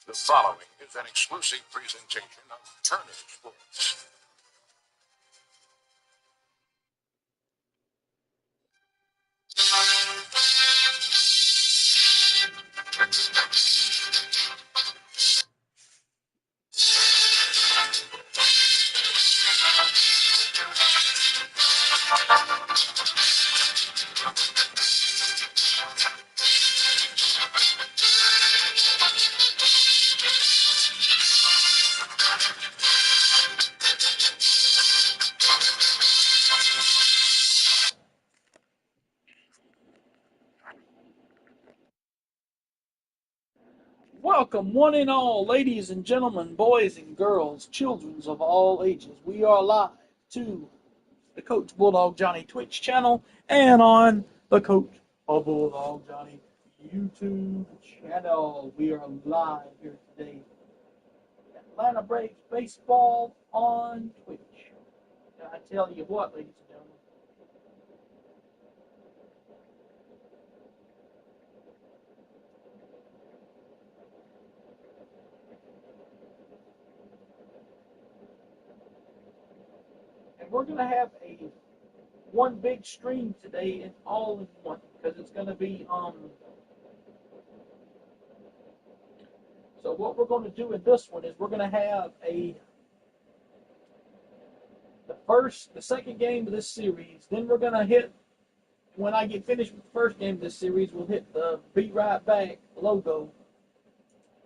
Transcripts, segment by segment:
The following is an exclusive presentation of Turner Sports. Welcome, one and all, ladies and gentlemen, boys and girls, children of all ages. We are live to the Coach Bulldog Johnny Twitch channel and on the Coach Bulldog Johnny YouTube channel. We are live here today. Atlanta Braves baseball on Twitch. I tell you what, ladies and gentlemen. And we're going to have one big stream today and all in one because it's going to be so what we're going to do in this one is we're going to have the second game of this series. Then we're going to hit, when I get finished with the first game of this series, we'll hit the Be Right Back logo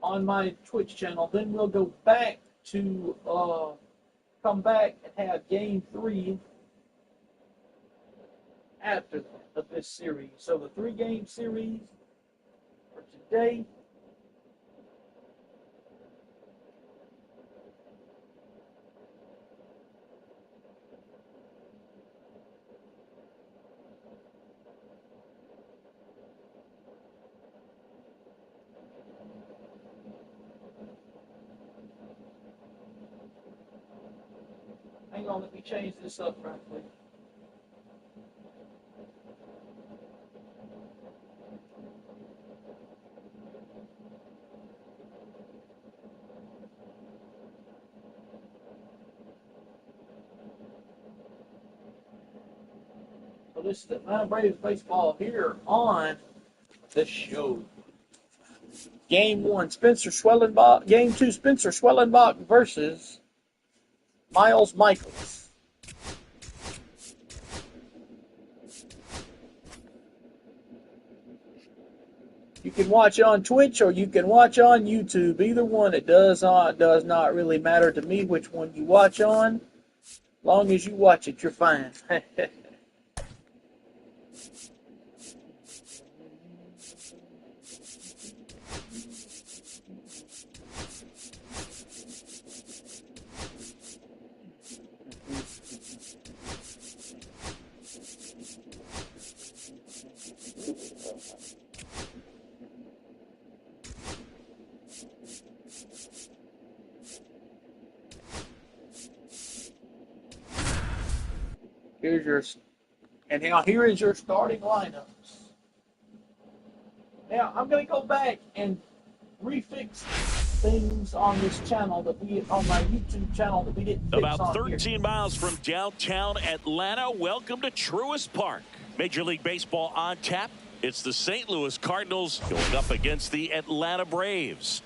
on my Twitch channel. Then we'll go back to come back and have game 3 after of this series. So the 3-game series for today. Hang on, let me change this up right quick. So this is Atlanta Braves baseball here on the show. Game 1, Spencer Schwellenbach. Game 2, Spencer Schwellenbach versus Miles Michaels. You can watch on Twitch or you can watch on YouTube. Either one, it does not really matter to me which one you watch on. As long as you watch it, you're fine. Here is your starting lineups. Now I'm going to go back and refix things on this channel on my YouTube channel that we didn't fix About on 13 here. miles from downtown Atlanta. Welcome to Truist Park. Major League Baseball on tap. It's the St. Louis Cardinals going up against the Atlanta Braves.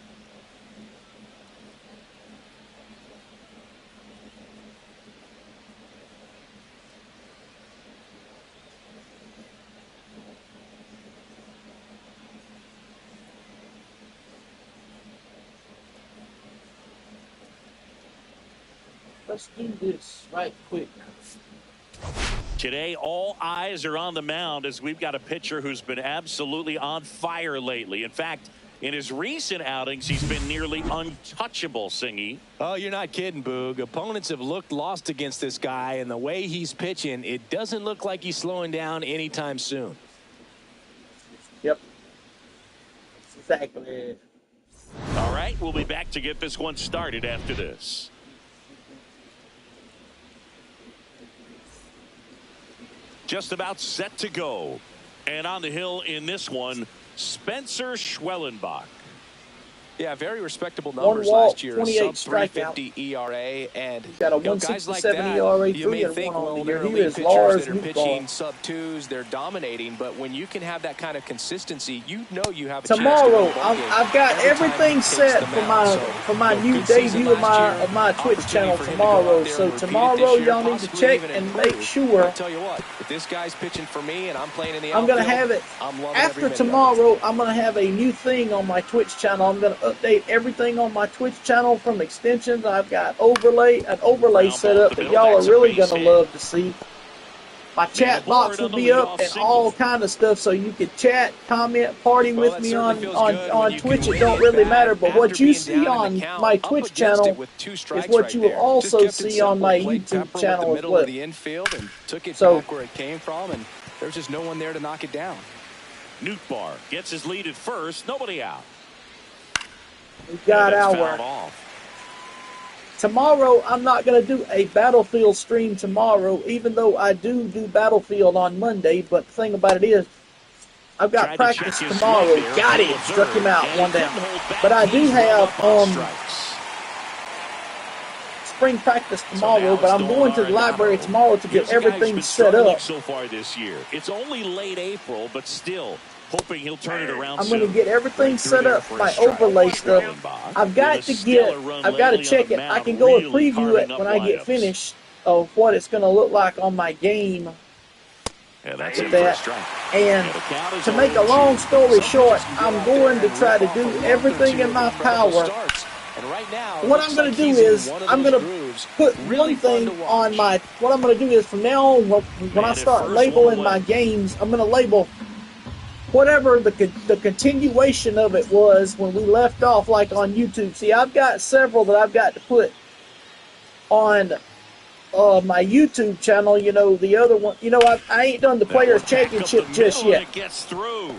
Let's do this right quick. Today, all eyes are on the mound as we've got a pitcher who's been absolutely on fire lately. In fact, in his recent outings, he's been nearly untouchable, Singy. Oh, you're not kidding, Boog. Opponents have looked lost against this guy, and the way he's pitching, it doesn't look like he's slowing down anytime soon. Yep. Exactly. All right, we'll be back to get this one started after this. Just about set to go. And on the hill in this one, Spencer Schwellenbach. Yeah, very respectable One numbers walk, last year. 28 Sub strikeout. 350 ERA, and He's got a guys like 167 that, ERA, you 3 may and think, 1 on well, the year. they're Here elite is pitchers Lars that are Newtball. pitching sub twos, they're dominating, but when you can have that kind of consistency, you know you have a Tomorrow, chance to win I've got everything set for my new debut of my Twitch channel tomorrow. So tomorrow, y'all need to check and make sure. I tell you what, if this guy's pitching for me and I'm playing in the I'm outfield, gonna have it I'm loving after every minute tomorrow. I'm gonna have a new thing on my Twitch channel. I'm gonna update everything on my Twitch channel from extensions. I've got an overlay set up that y'all are really gonna love to see. My chat box will be up and all kind of stuff, so you can chat, comment, party with me on Twitch. It don't really matter, but what you see on my Twitch channel is what you will also see on my YouTube channel as well. So where it came from, and there's just no one there to knock it down. Newtbar gets his lead at first. Nobody out. we got our. Tomorrow, I'm not going to do a Battlefield stream tomorrow, even though I do Battlefield on Monday. But the thing about it is, I've got practice tomorrow. Got him. Struck him out, 1 down. But I do have spring practice tomorrow, but I'm going to the library tomorrow to get everything set up. So far this year, it's only late April, but still hoping he'll turn it around. I'm going to get everything set up, my overlay stuff. I've got to check it. I can go and preview it when I get finished of what it's going to look like on my game. And that's with that. And to make a long story short, I'm going to try to do everything in my power. What I'm going to do is I'm going to put one thing on my. What I'm going to do is from now on, when I start labeling my games, I'm going to label whatever the continuation of it was when we left off, like on YouTube. See, I've got several that I've got to put on my YouTube channel. You know, the other one, you know, I ain't done the Players Championship just yet.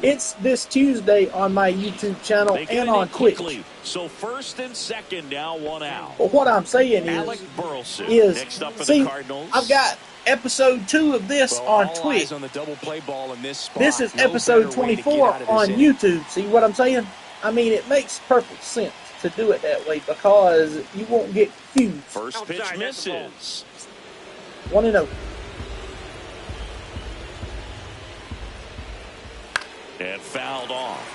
It's this Tuesday on my YouTube channel and on Twitch. So first and second now, 1 out. But what I'm saying is see, I've got episode 2 of this on Twitch. On the double play ball in this spot. This is episode 24 on YouTube. See what I'm saying? I mean, it makes perfect sense to do it that way because you won't get confused. First pitch misses. 1-0. And fouled off.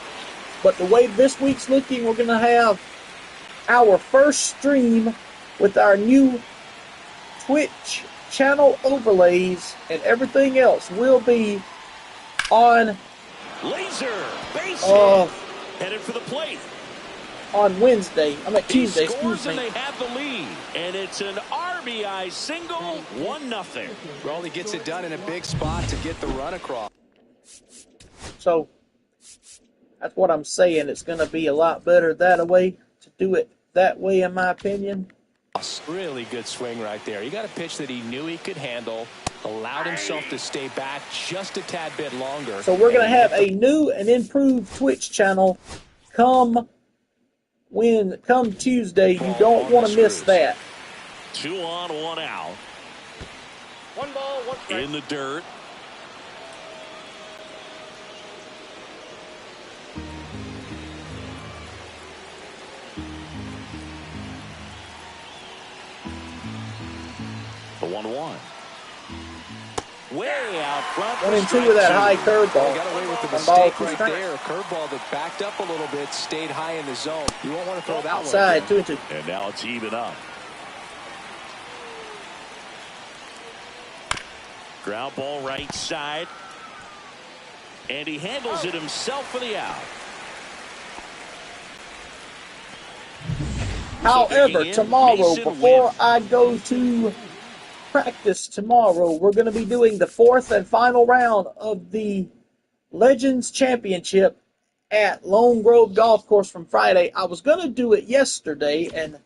But the way this week's looking, we're going to have our first stream with our new Twitch channel overlays, and everything else will be on laser base hit. Headed for the plate on Wednesday. I'm at Tuesday. Scores and they have the lead, and it's an RBI single, 1-0. Well, he gets it done in a big spot to get the run across. So that's what I'm saying. It's going to be a lot better that way to do it that way, in my opinion. Really good swing right there. He got a pitch that he knew he could handle, allowed himself to stay back just a tad bit longer. So we're going to have a new and improved Twitch channel come Tuesday. You don't want to miss that. 2 on, 1 out. 1 ball, 1 strike. In the dirt. The 1-1. Way out front. 1 and 2 with that high curveball. Got away with the mistake right there. A curveball that backed up a little bit, stayed high in the zone. You won't want to throw that outside, one. 2 and 2. And now it's even up. Ground ball right side. And he handles it himself for the out. However, tomorrow, before I go to practice tomorrow, we're going to be doing the 4th and final round of the Legends Championship at Lone Grove Golf Course from Friday. I was going to do it yesterday, and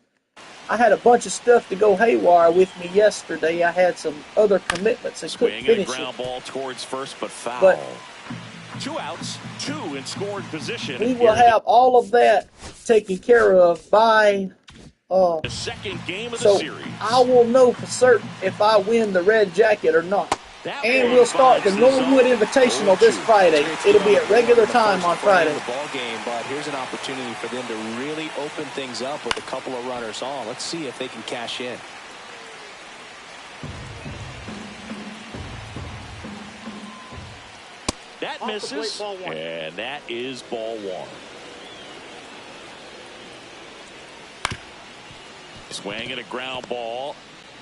I had a bunch of stuff to go haywire with me yesterday. I had some other commitments and couldn't finish ground it. Ball towards first, but foul. But 2 outs, 2 in scoring position. We will have all of that taken care of by the second game of the series. I will know for certain if I win the red jacket or not. And we'll start the Norwood Invitational this Friday. It'll be at regular time on Friday. The ball game, but here's an opportunity for them to really open things up with a couple of runners on. Let's see if they can cash in. That misses, and that is ball one. Swing and a ground ball.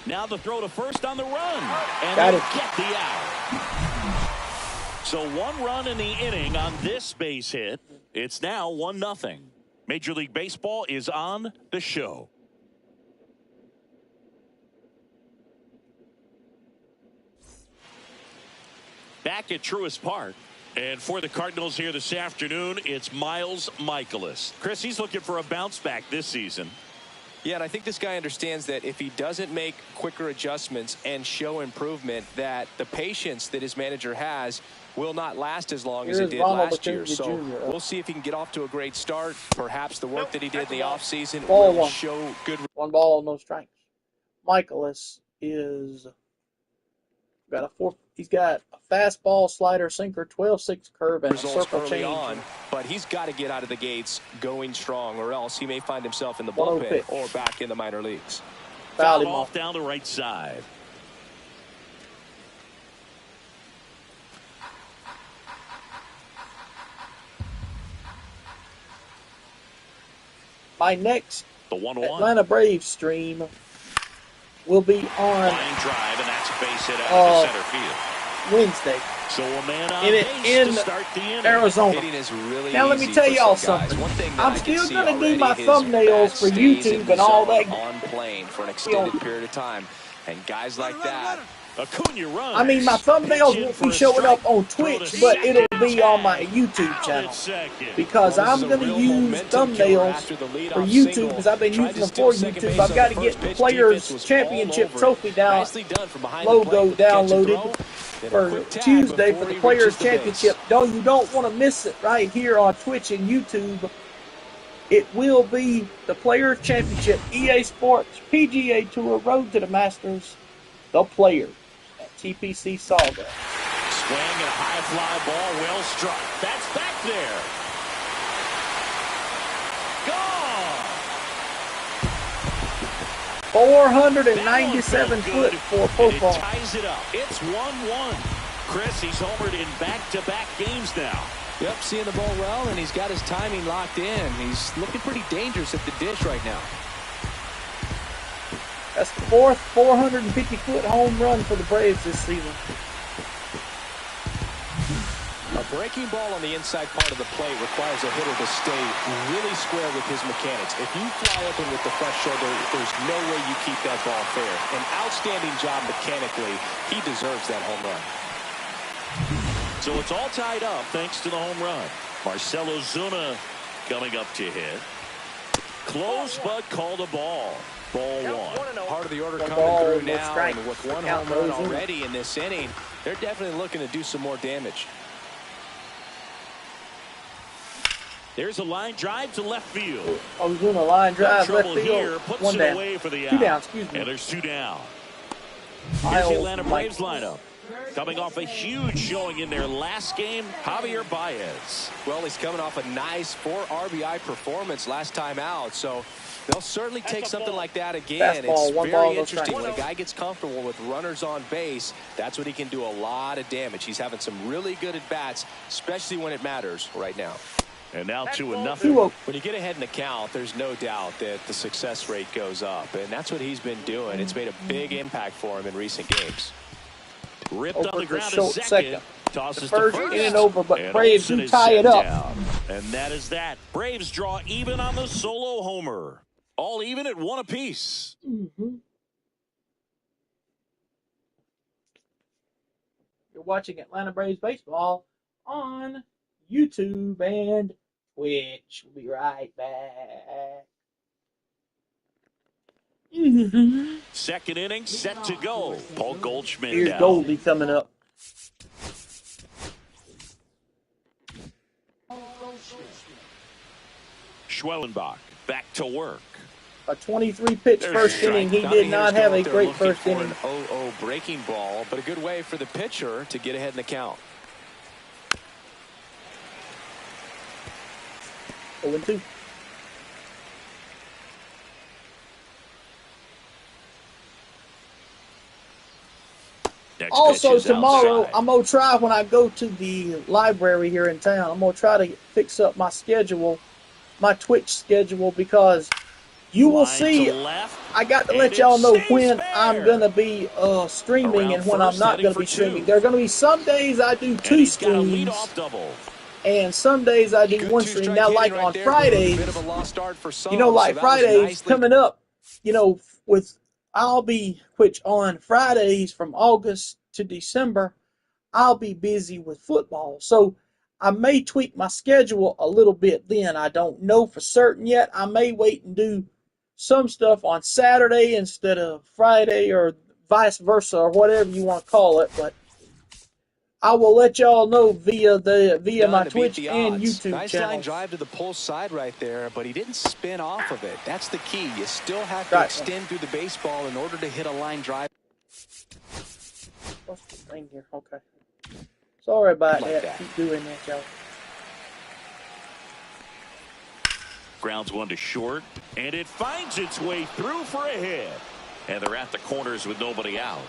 Now the throw to first on the run. And they'll get the out. So 1 run in the inning on this base hit. It's now 1-0. Major League Baseball is on the show. Back at Truist Park. And for the Cardinals here this afternoon, it's Miles Mikolas. Chris, he's looking for a bounce back this season. Yeah, and I think this guy understands that if he doesn't make quicker adjustments and show improvement, that the patience that his manager has will not last as long as it did last year. So we'll see if he can get off to a great start. Perhaps the work that he did in the offseason will show good. 1 ball, no strikes. Mikolas is he's got a fastball, slider, sinker, 12-6 curve, and a circle change. On, but he's got to get out of the gates going strong, or else he may find himself in the bullpen or back in the minor leagues. Foul him off down the right side. My next the 1-1 Atlanta Braves stream will be on line drive, and that's a base hit out of center field. Wednesday. So a man on base to start the inning. Arizona. Really now let me tell y'all something. I'm still going to do my thumbnails for YouTube and all that. On plane for an extended period of time, and guys like that. Acuna runs. I mean, my thumbnails won't be showing up on Twitch, but it'll be on my YouTube channel. Because I'm going to use thumbnails for YouTube, because I've been using them for YouTube. I've got to get the Players Championship Trophy logo downloaded for Tuesday for the Players Championship. You don't want to miss it right here on Twitch and YouTube. It will be the Players Championship, EA Sports, PGA Tour, Road to the Masters, the Players. TPC Saga. Swing and a high fly ball, well struck. That's back there. Gone. 497 foot for football. It ties it up. It's 1-1. Chris, he's homered in back-to-back games now. Yep, seeing the ball well, and he's got his timing locked in. He's looking pretty dangerous at the dish right now. That's the 4th 450-foot home run for the Braves this season. A breaking ball on the inside part of the plate requires a hitter to stay really square with his mechanics. If you fly open with the front shoulder, there's no way you keep that ball fair. An outstanding job mechanically. He deserves that home run. So it's all tied up thanks to the home run. Marcell Ozuna coming up to hit. Close, but called a ball. Ball one. Part of the order coming through now, and with 1 home run already in this inning, they're definitely looking to do some more damage. There's a line drive to left field. Ozuna line drive left field. Here, puts 1 it down. away for the out. 2 down, excuse me. And there's 2 down. Here's the Atlanta Braves lineup. Coming off a huge showing in their last game, Javier Baez. Well, he's coming off a nice 4 RBI performance last time out, so they'll certainly take something like that again. Fastball, it's very interesting. When a guy gets comfortable with runners on base, that's when he can do a lot of damage. He's having some really good at-bats, especially when it matters right now. And now 2-0. When you get ahead in the count, there's no doubt that the success rate goes up, and that's what he's been doing. It's made a big impact for him in recent games. Ripped on the ground to second. Tosses to first. In and over, but Braves do tie it up. Down. And that is that. Braves draw even on the solo homer. All even at 1 apiece. Mm-hmm. You're watching Atlanta Braves baseball on YouTube and Twitch. We'll be right back. Mm-hmm. Second inning set to go. Paul Goldschmidt Here's down. Goldie coming up. Schwellenbach back to work. a 23-pitch first inning. He did not have a great first inning. An 0-0 breaking ball, but a good way for the pitcher to get ahead in the count. 0-2. Also, tomorrow, outside. I'm going to try when I go to the library here in town, I'm going to try to fix up my schedule, my Twitch schedule, because you will see, I got to let y'all know when I'm going to be streaming and when I'm not going to be streaming. There are going to be some days I do 2 streams, and some days I do 1 stream. Now, like on Fridays, you know, like Fridays coming up, you know, I'll be, which on Fridays from August to December, I'll be busy with football. So I may tweak my schedule a little bit then. I don't know for certain yet. I may wait and do some stuff on Saturday instead of Friday, or vice versa, or whatever you want to call it. But I will let y'all know via my Twitch and YouTube nice channel. Line drive to the pull side right there, but he didn't spin off of it. That's the key. You still have to extend through the baseball in order to hit a line drive. What's the thing here? Okay. Sorry about that. Keep doing that, y'all. Grounds one to short, and it finds its way through for a hit. And they're at the corners with nobody out.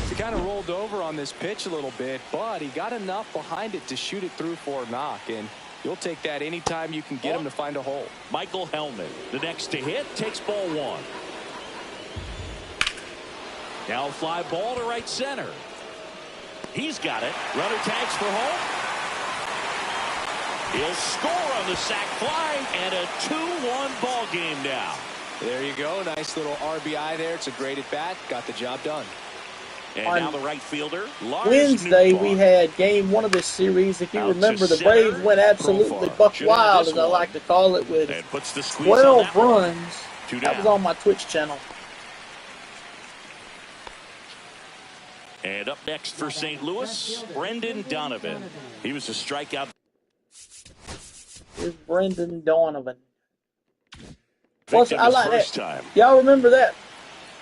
He kind of rolled over on this pitch a little bit, but he got enough behind it to shoot it through for a knock, and you'll take that anytime you can get him to find a hole. Michael Hellman, the next to hit, takes ball 1. Now fly ball to right center. He's got it. Runner tags for home. He'll score on the sac fly, and a 2-1 ball game now. There you go. Nice little RBI there. It's a great at bat. Got the job done. And now the right fielder, Wednesday, we had game 1 of this series. If you remember, the Braves went absolutely buck wild, as I like to call it, with 12 runs. That was on my Twitch channel. And up next for St. Louis, Brendan Donovan. He was a strikeout. Here's Brendan Donovan. I like that. Y'all remember that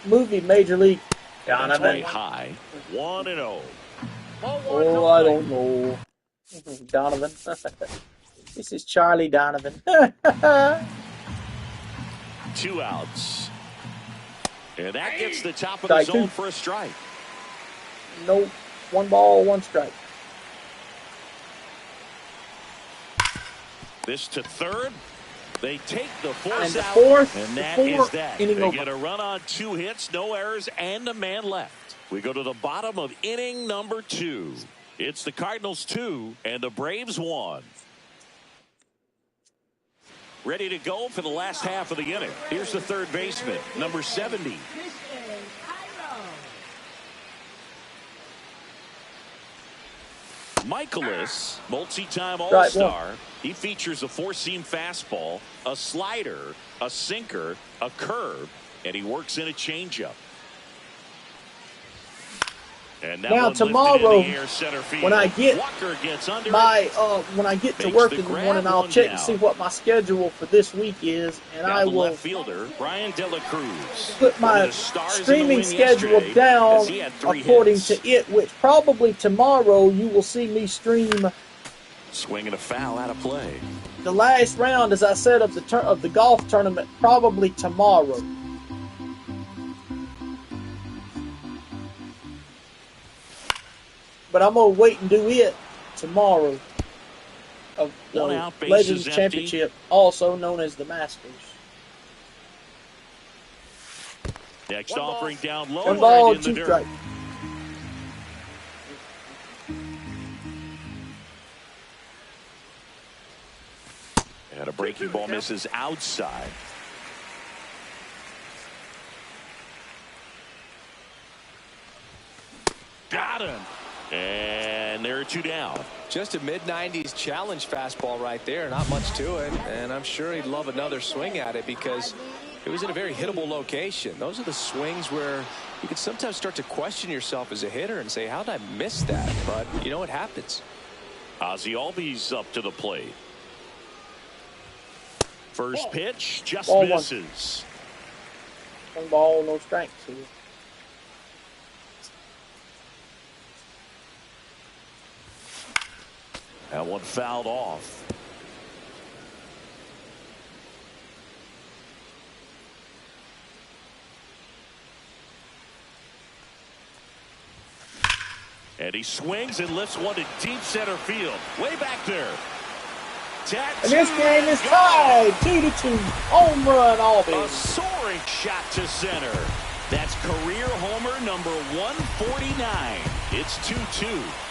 movie, Major League? Donovan. High. 1-0. Oh, I don't know. Donovan. This is Charlie Donovan. 2 outs. And that gets the top of the zone for a strike. Nope. 1 ball, 1 strike. This to third. They take the force and the out, fourth, and that is that. They over. get a run on 2 hits, no errors, and a man left. We go to the bottom of inning number 2. It's the Cardinals 2 and the Braves 1. Ready to go for the last half of the inning. Here's the third baseman, number 70. Michaelis, multi-time All-Star. He features a 4-seam fastball, a slider, a sinker, a curve, and he works in a changeup. And now tomorrow, when I get when I get to work in the morning, I'll check to see what my schedule for this week is, and I will left fielder Brian De La Cruz put my streaming schedule down according to it. Which probably tomorrow you will see me stream. Swinging a foul out of play. The last round, as I said, of the golf tournament, probably tomorrow. But I'm going to wait and do it tomorrow. Of the Legends Championship, also known as the Masters. Next offering down low. 1 ball, 2 strikes. And a breaking ball misses outside. Got him. And there are 2 down. Just a mid-90s challenge fastball right there. Not much to it. And I'm sure he'd love another swing at it because it was in a very hittable location. Those are the swings where you can sometimes start to question yourself as a hitter and say, how did I miss that? But, you know, it happens. Ozzie Albies up to the plate. First pitch just Ball misses. One ball, no strikes here. That one fouled off. And he swings and lifts one to deep center field. Way back there. And this game is tied 2-2. Home run, Albany. A soaring shot to center. That's career homer number 149. It's 2-2.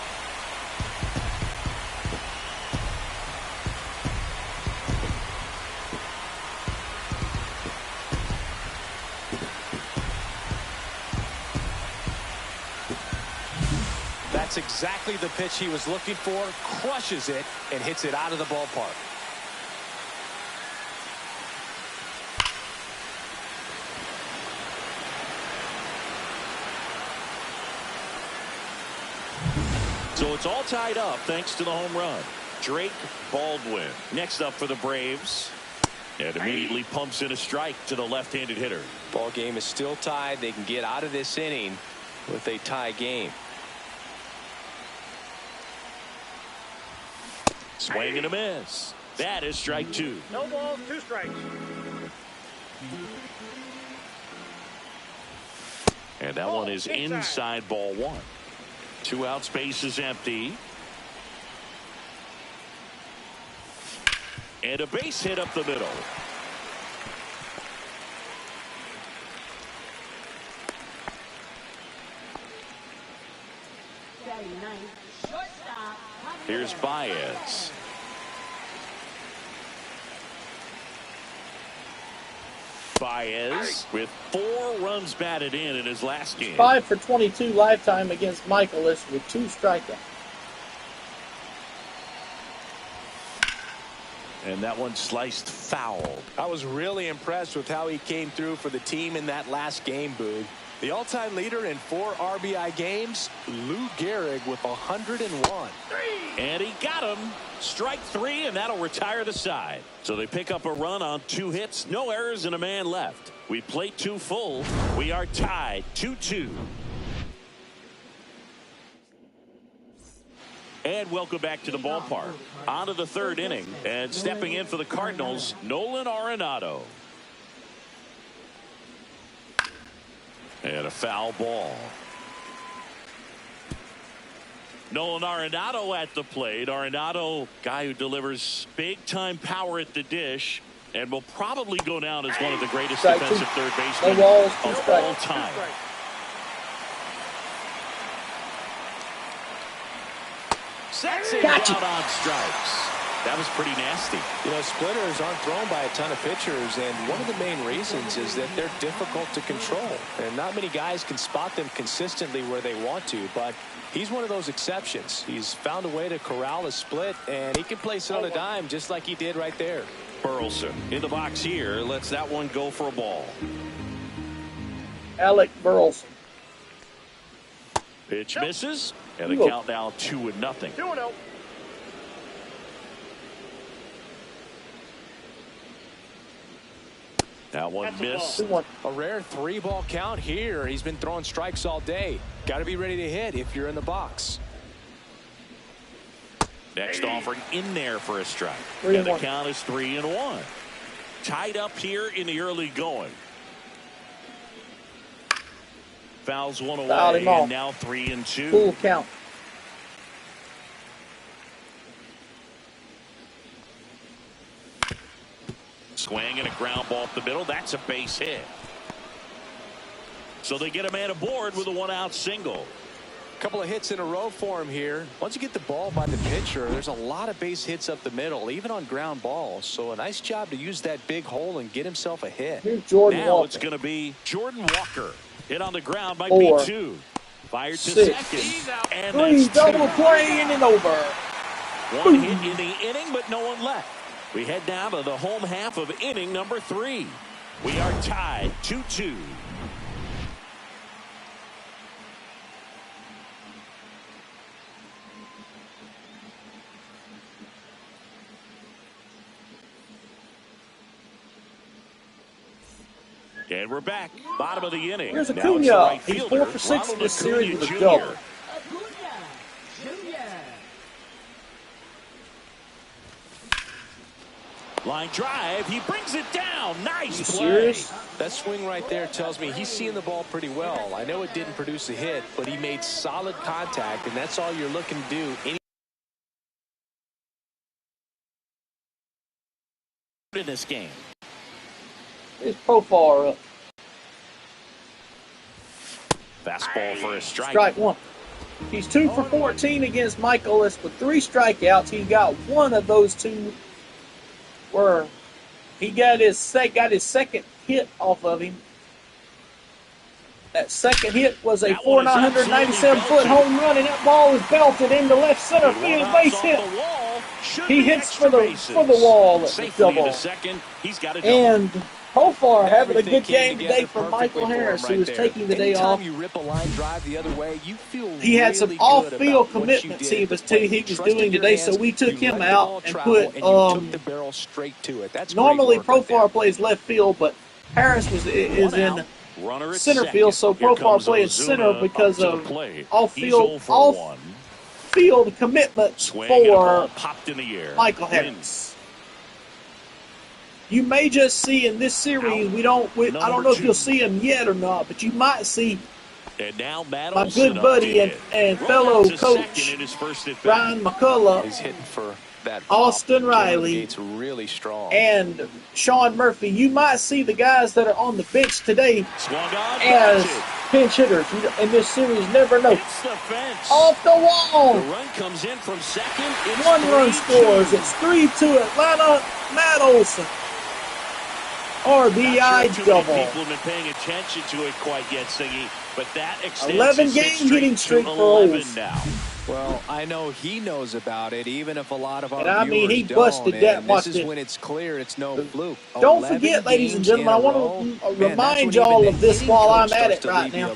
That's exactly the pitch he was looking for. Crushes it and hits it out of the ballpark. So it's all tied up thanks to the home run. Drake Baldwin next up for the Braves. And immediately pumps in a strike to the left-handed hitter. Ball game is still tied. They can get out of this inning with a tie game. Swing and a miss. That is strike two. No balls, 2 strikes. And that one is inside ball one. 2 outs, base is empty. And a base hit up the middle. Here's Baez. Baez with 4 runs batted in his last game. 5 for 22 lifetime against Michaelis with 2 strikeouts. And that one sliced foul. I was really impressed with how he came through for the team in that last game, Boog. The all-time leader in 4 RBI games, Lou Gehrig with 101. And he got him. Strike 3, and that'll retire the side. So they pick up a run on 2 hits, no errors, and a man left. We play 2 full. We are tied 2-2. And welcome back to the ballpark. On to the 3rd inning, and stepping in for the Cardinals, Nolan Arenado. And a foul ball. Nolan Arenado at the plate. Arenado, guy who delivers big-time power at the dish and will probably go down as one of the greatest defensive third basemen of all time. Sets it out on strikes. That was pretty nasty. You know, splitters aren't thrown by a ton of pitchers, and one of the main reasons is that they're difficult to control. And not many guys can spot them consistently where they want to, but he's one of those exceptions. He's found a way to corral a split, and he can place it on a dime just like he did right there. Burleson in the box here. Lets that one go for a ball. Alec Burleson. Pitch misses, and the count now 2-0. 2-0. That one missed. A rare 3-ball count here. He's been throwing strikes all day. Got to be ready to hit if you're in the box. Next offering in there for a strike. And the count is 3-1. Tied up here in the early going. Fouls one away, and now 3-2. Full count. Swing and a ground ball up the middle. That's a base hit. So they get a man aboard with a 1-out single. Couple of hits in a row for him here. Once you get the ball by the pitcher, there's a lot of base hits up the middle, even on ground balls. So a nice job to use that big hole and get himself a hit. Here's Jordan now Walker. It's going to be Jordan Walker. Hit on the ground might be 2. Fired to 6. second. And 3, double play and over. 1 hit in the inning, but no one left. We head down to the home half of inning number 3. We are tied 2-2. And we're back. Bottom of the inning. Here's Now Acuna. it's the right He's fielder, 4 for 6 in Ronald this series Acuna with a Jr. double. Line drive. He brings it down. Nice play. Serious? That swing right there tells me he's seeing the ball pretty well. I know it didn't produce a hit, but he made solid contact, and that's all you're looking to do. In this game. His profile up. Fastball for a strike. Strike one. He's 2 for 14 against Michaelis with 3 strikeouts. He got one of those 2 where he got his second hit off of him. That second hit was a 497-foot home run, and that ball is belted into left center field. Base hit. He hits for the wall at the double. And Profar having a good game today for Michael Harris, who was taking the day off. You rip a line drive the other way, you feel he had some off-field commitments he was doing today, so we took him out and put. Normally Profar plays left field, but Harris is in center field, so Profar plays center because of off-field commitments for Michael Harris. You may just see in this series, I don't know if you'll see him yet or not, but you might see my good buddy and fellow coach Ryan McCullough, he's hitting for that Austin Riley, really strong, and Sean Murphy. You might see the guys that are on the bench today as pinch hitters in this series. Never know. Off the wall. The run comes in from second. 1 run scores. It's 3-2 Atlanta. Matt Olson. RBI double. People have been paying attention to it quite yet, Siggy, but that extends 11-game hitting streak for Olson now. Well, I know he knows about it, even if a lot of our viewers he busted don't. that. This is when it's clear it's no fluke. Don't forget, ladies and gentlemen, I want to remind y'all of this while I'm at it right now.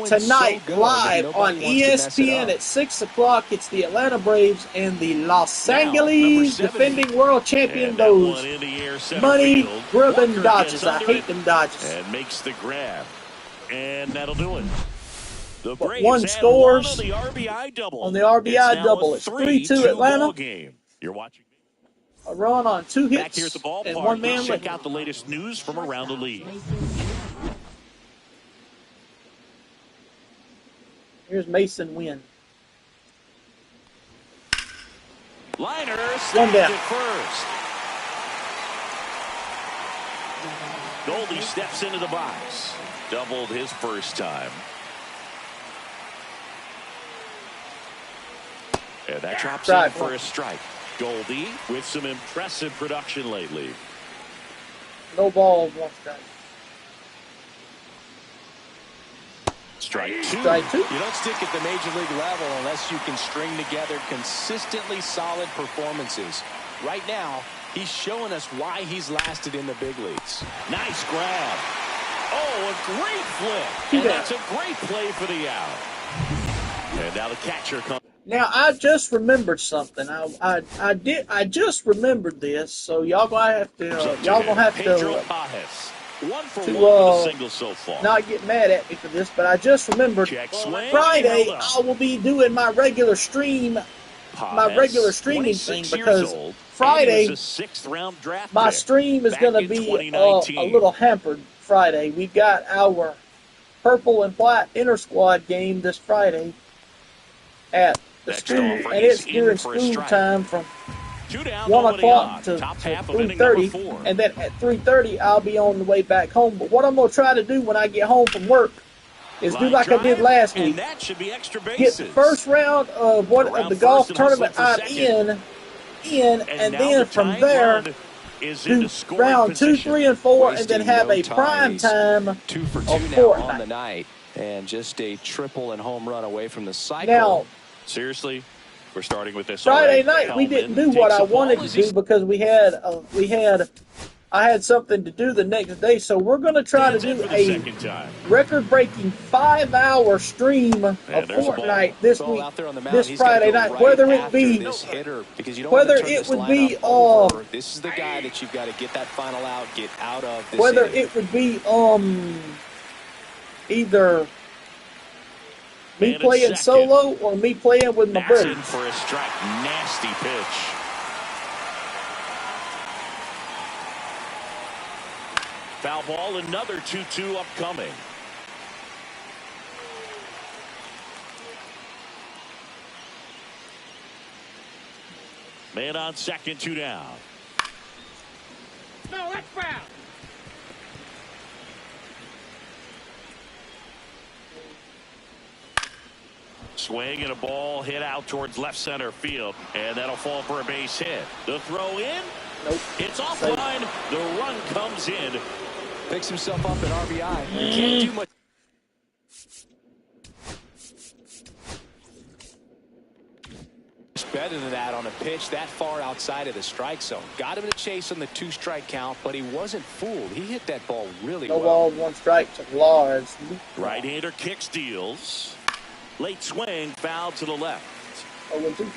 Tonight, live on ESPN at 6 o'clock, it's the Atlanta Braves and the Los Angeles defending world champion, those money-grubbing Dodgers. I hate them Dodgers. And makes the grab. And that'll do it. The Braves one scores on the RBI double. On the RBI double, it's 3-2 Atlanta. Game. You're watching a run on 2 hits back here at the ballpark. And 1 man. Check out the latest news from around the league. Here's Mason Wynn. Liner 1 down. First. Goldie steps into the box. Doubled his first time. And that drops in for a strike. Goldie with some impressive production lately. No balls, 1 strike. Strike 2. Strike 2. You don't stick at the major league level unless you can string together consistently solid performances. Right now, he's showing us why he's lasted in the big leagues. Nice grab. Oh, a great flip. And that's a great play for the out. And now the catcher comes. Now I just remembered something. I just remembered this. So y'all gonna have to single so far. Not get mad at me for this, but I just remembered Friday I will be doing my regular stream, streaming thing, because Friday my stream is going to be a little hampered. Friday we've got our purple and white inter-squad game this Friday at the school, and it's during school time from 1 o'clock to 3:30, and then at 3:30 I'll be on the way back home. But what I'm going to try to do when I get home from work is do like I did last week. Get the first round of the golf tournament I'm in, and then from there do round 2, 3, and 4, and then have a prime time 2 for 2 of now on the night, and just a triple and home run away from the cycle. Now, seriously, we're starting with this Friday night. We didn't do what I wanted to do because we had I had something to do the next day, so we're going to try to do a record-breaking 5-hour stream of Fortnite this week, this Friday night. Whether it be, this is the guy that you've got to get that final out, get out of this whether inning. it would be either me playing solo or me playing with my buddies. In for a strike, nasty pitch. Foul ball, another 2-2 upcoming. Man on second, 2 down. No, that's foul. Swing and a ball hit out towards left center field, and that'll fall for a base hit. The throw in. Nope. It's offline. The run comes in. Picks himself up at RBI. Can't do much. Better than that on a pitch that far outside of the strike zone. Got him in a chase on the 2-strike count, but he wasn't fooled. He hit that ball really well. No ball, 1 strike to Lars. Right-hander kick steals. Late swing, foul to the left. 0-2.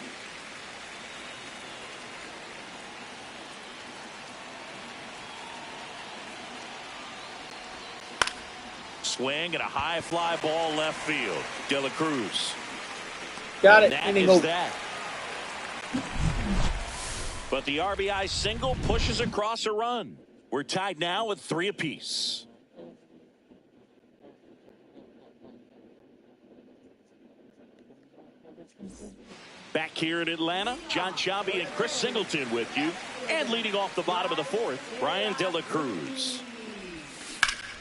Swing and a high fly ball left field. De La Cruz. Got it. That is that. But the RBI single pushes across a run. We're tied now with 3 apiece. Back here in Atlanta, John Chabi and Chris Singleton with you. And leading off the bottom of the 4th, Brian De La Cruz.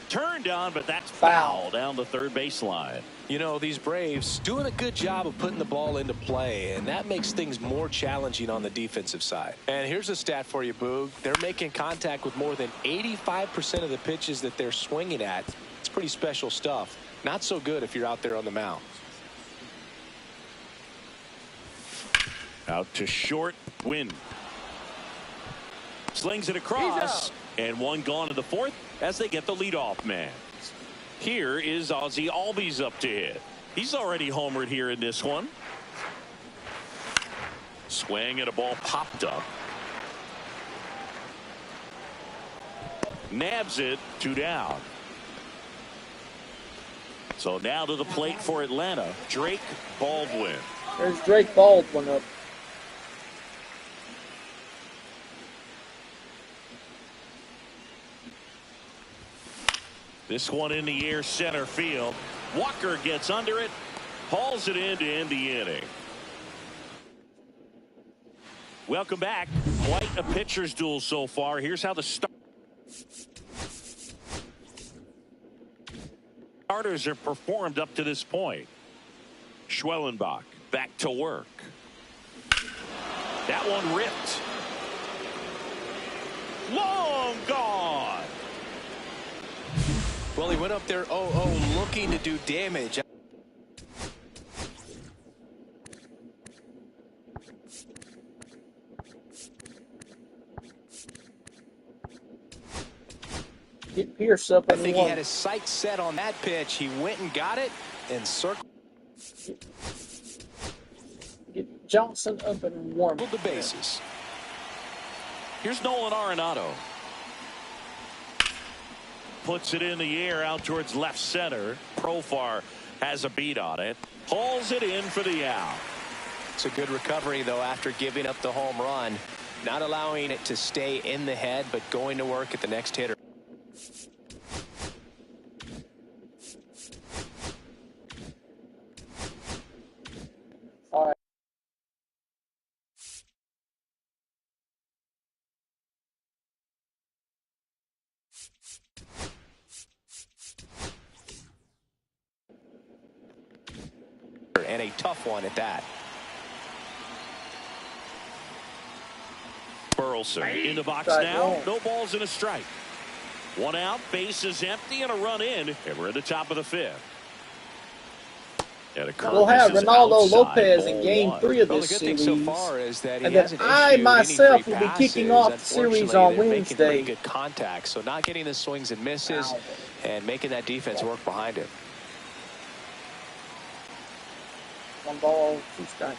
Turned on, but that's foul down the third baseline. You know, these Braves doing a good job of putting the ball into play, and that makes things more challenging on the defensive side. And here's a stat for you, Boog. They're making contact with more than 85% of the pitches that they're swinging at. It's pretty special stuff. Not so good if you're out there on the mound. Out to short, Win. Slings it across, and one gone to the 4th as they get the leadoff man. Here is Ozzie Albies up to hit. He's already homered here in this one. Swing and a ball popped up. Nabs it, 2 down. So now to the plate for Atlanta, Drake Baldwin. There's Drake Baldwin up. This one in the air, center field. Walker gets under it, hauls it in to end the inning. Welcome back. Quite a pitcher's duel so far. Here's how the starters are performed up to this point. Schwellenbach back to work. That one ripped. Long gone. Well, he went up there 0-0 looking to do damage. Get Pierce up. I think he had his sights set on that pitch. He went and got it and circled. Get Johnson up and warm the bases. Here's Nolan Arenado. Puts it in the air out towards left center. Profar has a beat on it. Hauls it in for the out. It's a good recovery, though, after giving up the home run. Not allowing it to stay in the head, but going to work at the next hitter. All right. And a tough one at that. Burleson in the box now. No balls and a strike. 1 out, base is empty, and a run in, and we're at the top of the 5th. We'll have Ronaldo Lopez in Game 3 of Well, this the good thing series. so far is that he And then hasn't I issued myself any will free be kicking passes. off the series on Unfortunately, they're making pretty Wednesday. good contact, so not getting the swings and misses and making that defense work behind it. 1 ball, 2 strikes.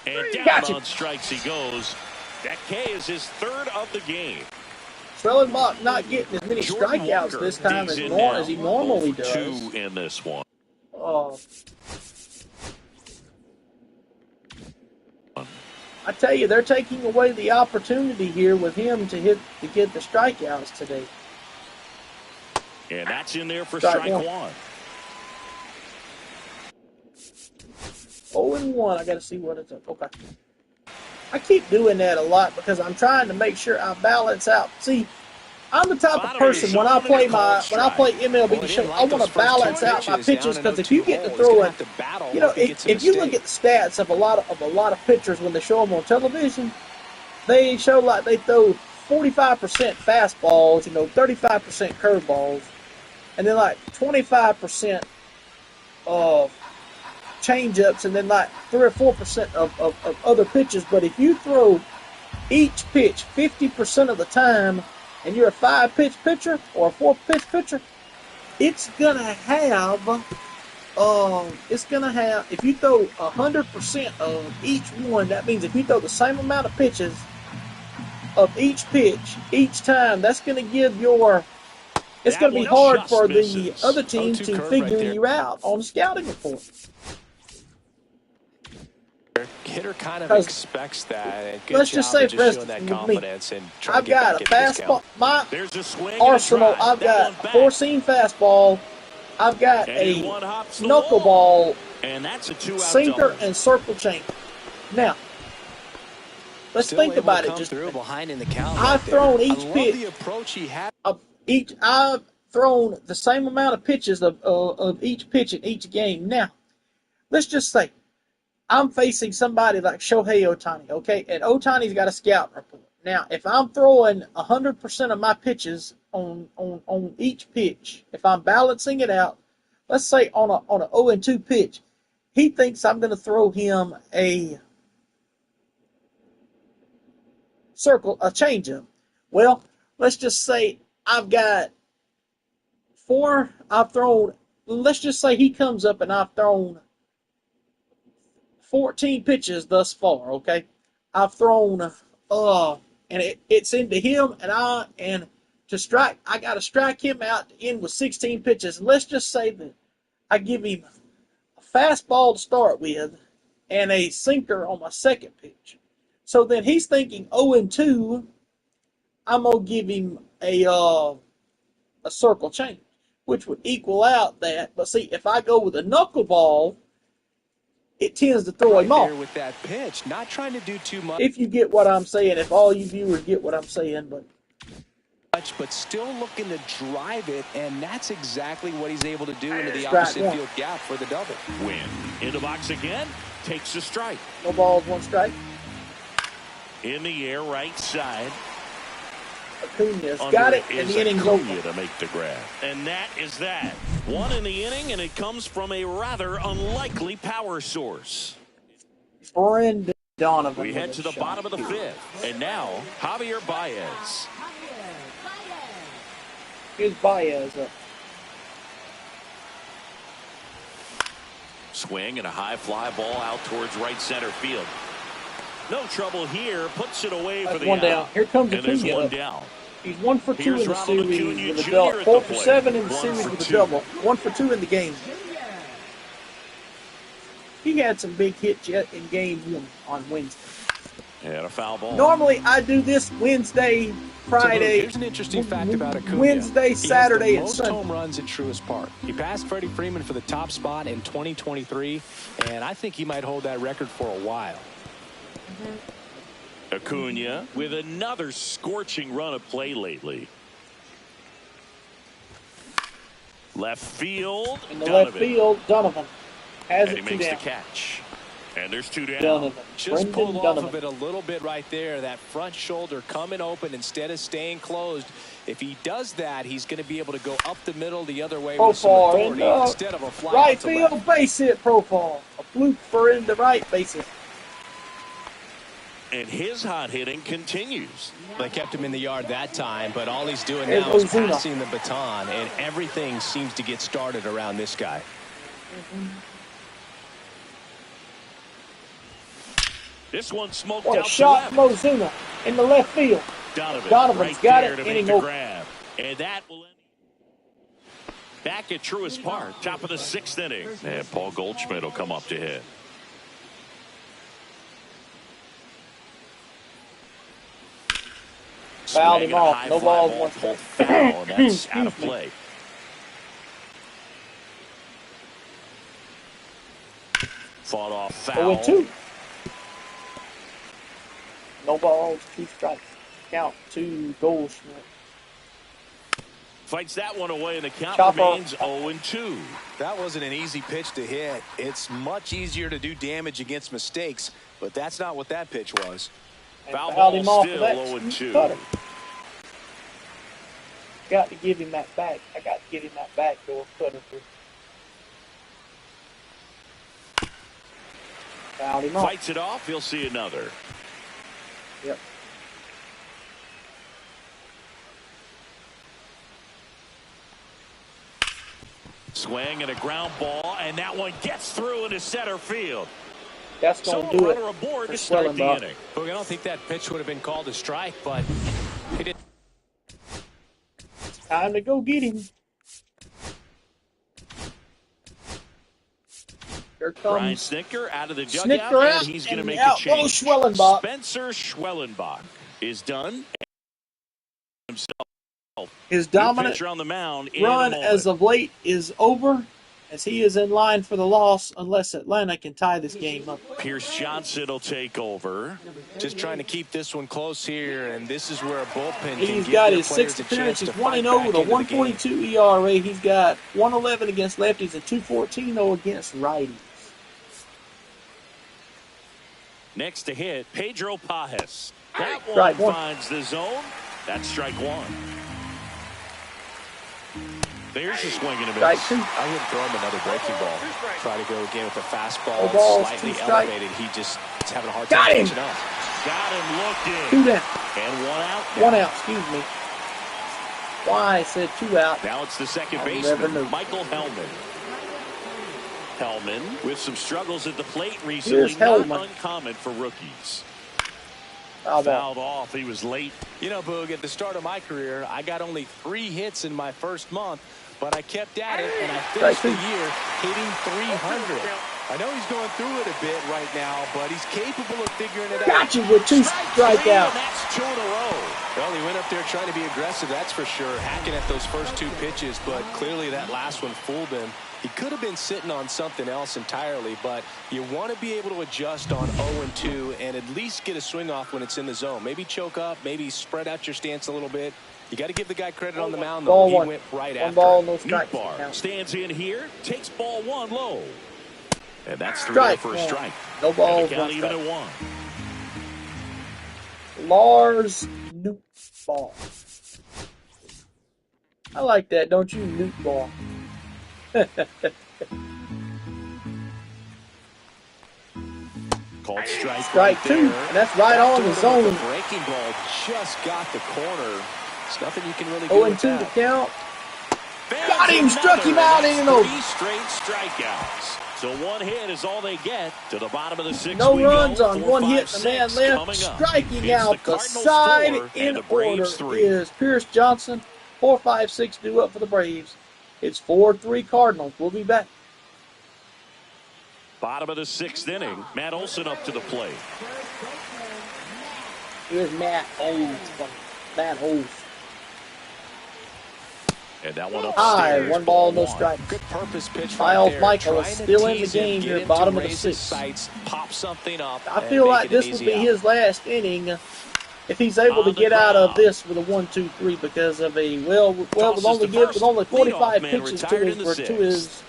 And down Gotcha. on strikes he goes. That K is his 3rd of the game. Schellenbach not getting as many Jordan strikeouts Walker this time digs as, in now. he normally 0 for does. 2 in this one. I tell you, they're taking away the opportunity here with him to get the strikeouts today. And that's in there for strike 1. 0-1. I got to see what it's up. Okay. I keep doing that a lot because I'm trying to make sure I balance out. See, I'm the type of person when I play MLB The Show, I want to balance out my pitches because if you get to throw it, you know, if you look at the stats of a lot of pitchers when they show them on television, they show like they throw 45% fastballs, you know, 35% curveballs, and then like 25% of change-ups, and then like 3 or 4% of other pitches. But if you throw each pitch 50% of the time, and you're a 5-pitch pitcher or a 4-pitch pitcher, it's gonna have, if you throw 100% of each one, that means if you throw the same amount of pitches of each pitch each time, that's gonna give it's gonna be hard for the other team to figure you out on the scouting report. Hitter kind of expects that. And good let's job just say, of just showing that confidence and trying I've to get got back a into fastball. My swing arsenal, I've got a 4-seam fastball. I've got a knuckleball, and that's a 2-out sinker, double. and circle change. Now, let's think about it. Just behind in the count. I've thrown each pitch. The approach he had. I've thrown the same amount of pitches of each pitch in each game. Now, let's just say I'm facing somebody like Shohei Ohtani, okay? And Ohtani's got a scout report. Now, if I'm throwing 100% of my pitches on each pitch, if I'm balancing it out, let's say on a 0-2 pitch, he thinks I'm going to throw him a changeup. Well, let's just say let's just say he comes up and I've thrown 14 pitches thus far, okay? I've thrown, and it's into him, and to strike, I got to strike him out to end with 16 pitches. And let's just say that I give him a fastball to start with and a sinker on my second pitch. So then he's thinking 0-2, I'm going to give him a circle change, which would equal out that. But see, if I go with a knuckleball, it tends to throw him off. With that pitch, not trying to do too much. If you get what I'm saying, if all you viewers get what I'm saying, but still looking to drive it, and that's exactly what he's able to do into the opposite field gap for the double. Win. In the box again, takes a strike. No balls, 1 strike. In the air, right side. Acuna's got it, and the inning's over. To make the grab. And that is that. 1 in the inning, and it comes from a rather unlikely power source. Brendan Donovan. We head to the bottom of the 5th. And now, Javier Baez. Here's Baez up. Swing and a high fly ball out towards right center field. No trouble here. Puts it away for the one out. down. Here comes and there's Acuna. 1 down. He's 1 for 2 Here's in the Ronald series Acuna with a Jr. double. at 4 the for plate. 7 in the 1 series for with a 2. double. 1 for 2 in the game. He had some big hits yet in game 1 on Wednesday. And a foul ball. Normally, I do this Wednesday, Friday, Here's an interesting fact about Acuna. Wednesday, Saturday, and most Sunday. home runs at Truist Park. He passed Freddie Freeman for the top spot in 2023, and I think he might hold that record for a while. Acuna with another scorching run of play lately. Left field. In the left field, Donovan has And it he 2 makes down. the catch. And there's 2 down. Just pulled off of it a little bit right there. That front shoulder coming open instead of staying closed. If he does that, he's going to be able to go up the middle the other way with some authority instead of a fly right field base hit profile. A fluke for in the right bases. And his hot hitting continues. They kept him in the yard that time, but all he's doing now is passing the baton, and everything seems to get started around this guy. This one smoked what out a shot to from Ozuna in the left field. Donovan's right got it, to inning make the over. grab. And that will end. Back at Truist Park, top of the 6th inning. And Paul Goldschmidt will come up to hit. Fouled him off. No balls, one strike. Foul. That's out of play. Fought off foul. 0-2. No balls, 2 strikes. Count to Goldschmidt. Fights that one away, and the count Chopper. remains 0-2. That wasn't an easy pitch to hit. It's much easier to do damage against mistakes, but that's not what that pitch was. Foul Fouled ball him off still of that 0-2. Got to give him that back. I got to give him that back door cutter. Fouled him off. Fights it off. He'll see another. Yep. Swing and a ground ball, and that one gets through into center field. That's going to do it. Aboard to start the inning. Look, I don't think that pitch would have been called a strike, but he didn't. Time to go get him. Here comes Brian Snitker out of the dugout, Snitker out, and he's going to make out a change. Schwellenbach. Spencer Schwellenbach is done. Himself. His dominant on the mound run as of late is over, as he is in line for the loss unless Atlanta can tie this game up. Pierce Johnson will take over. Just trying to keep this one close here, and this is where a bullpen He's got his 6th appearance. He's 1-0 with a 1.42 ERA. He's got 111 against lefties and 214 against righties. Next to hit, Pedro Pajes. That Strike one one. finds the zone. That's strike 1. There's a swing and a miss. Strike 2. I wouldn't throw him another breaking ball. Try to go again with the fastball. No balls, Slightly 2 strike. elevated. He just is having a hard Got time him. catching up. Got him looking. 2 down. And 1 out. 1 out, excuse me. Why I said 2 out. Now it's the second I never knew. baseman, Michael Hellman. Hellman with some struggles at the plate recently. Here's Not Hellman. uncommon for rookies. Fouled off. He was late. You know, Boog, at the start of my career, I got only 3 hits in my first month, but I kept at it, and I finished the year hitting 300. I know he's going through it a bit right now, but he's capable of figuring it out. Got you with 2 strikeouts. That's 2 in a row. Well, he went up there trying to be aggressive, that's for sure, hacking at those first 2 pitches, but clearly that last one fooled him. He could have been sitting on something else entirely, but you want to be able to adjust on 0-2 and at least get a swing off when it's in the zone. Maybe choke up, maybe spread out your stance a little bit. You got to give the guy credit on the mound, though. Ball He one. went right One after ball, it. no strikes. Newbar stands in here, takes ball 1 low. And that's 3 Strike for a one. strike. No balls, And the count 1 even strike. at 1. Lars Newtball. I like that, don't you, Newtball? Called strike. Strike right 2, there. and that's right on the zone. The breaking ball just got the corner. There's nothing you can really do 0-2 with to that. count. There's Got him, struck him out, That's in and over. 3 straight strikeouts. So 1 hit is all they get to the bottom of the 6th. No we runs go. on 4, 1 5, hit, the man 6 left. coming up. Striking It's out the Cardinals side 4 in and the order Braves 3. is Pierce Johnson. 4, 5, 6 due up for the Braves. It's 4-3 Cardinals. We'll be back. Bottom of the 6th inning. Matt Olson up to the plate. Here's Matt Olds. Matt Olds. And that one High, upstairs. 1 ball, no strikes. Good purpose pitch Miles right there. Michael is Trying to still in the tease him, game get here, him bottom to of the raise his 6th. sights, pop something up. I and feel make like it this an would easy be out. his last inning if he's able to On the get out of ground. this with a 1-2-3 because of a with Tosses only the first. 45 Leadoff man pitches retired in the to his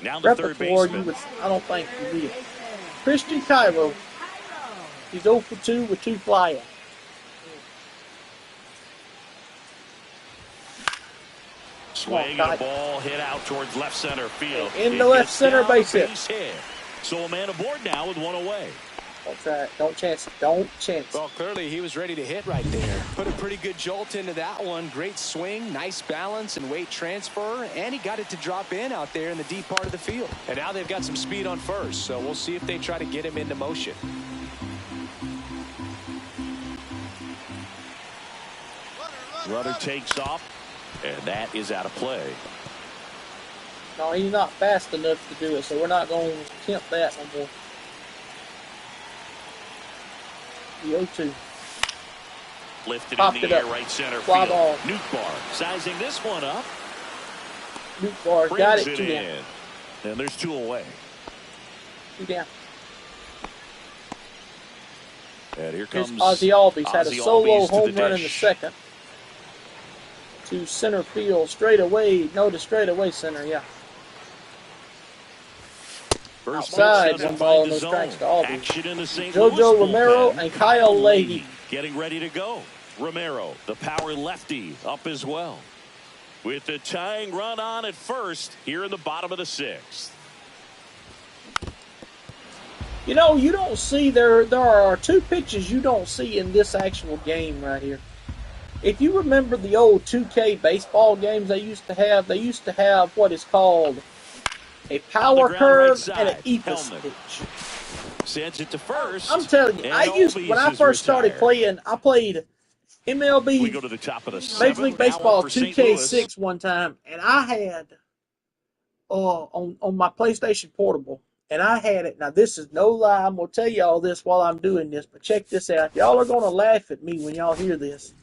Now the third repertoire. baseman. I don't think you will. Christian Cairo. He's 0 for 2 with 2 flyouts. Swing and a ball hit out towards left center field. In the left center base hit. So a man aboard now with 1 away. Don't try it. Don't chance it. Don't chance it. Well, clearly he was ready to hit right there. Put a pretty good jolt into that one. Great swing, nice balance and weight transfer, and he got it to drop in out there in the deep part of the field. And now they've got some speed on first, so we'll see if they try to get him into motion. Runner takes off, and that is out of play. No, he's not fast enough to do it, so we're not going to attempt that no more. The 0-2. Lifted Popped in the air, up. right center Fly field. ball. Nootbaar sizing this one up. Nootbaar got it. 2 down. And there's 2 away. 2 down. And here Here's comes Ozzie Albies. Had a Ozzie solo Albies to home the run in the dish. second. To center field, straight away. No, to straight away center, yeah. First Outside, pitch 1 doesn't ball, find no the zone. strikes to Albies. Action in the St. Louis JoJo Romero bullpen. and Kyle Leahy. Getting ready to go. Romero, the power lefty, up as well. With the tying run on at first here in the bottom of the 6th. You know, you don't see there are 2 pitches you don't see in this actual game right here. If you remember the old 2K baseball games they used to have what is called a power curve and an eephus pitch. Sends it to first. I'm telling you, when I first started playing, I played MLB We go to the top of the Major League 7th. Baseball Hour for St. 2K6 one time, and I had on my PlayStation Portable, and I had it. Now this is no lie. I'm gonna tell y'all this while I'm doing this, but check this out. Y'all are gonna laugh at me when y'all hear this,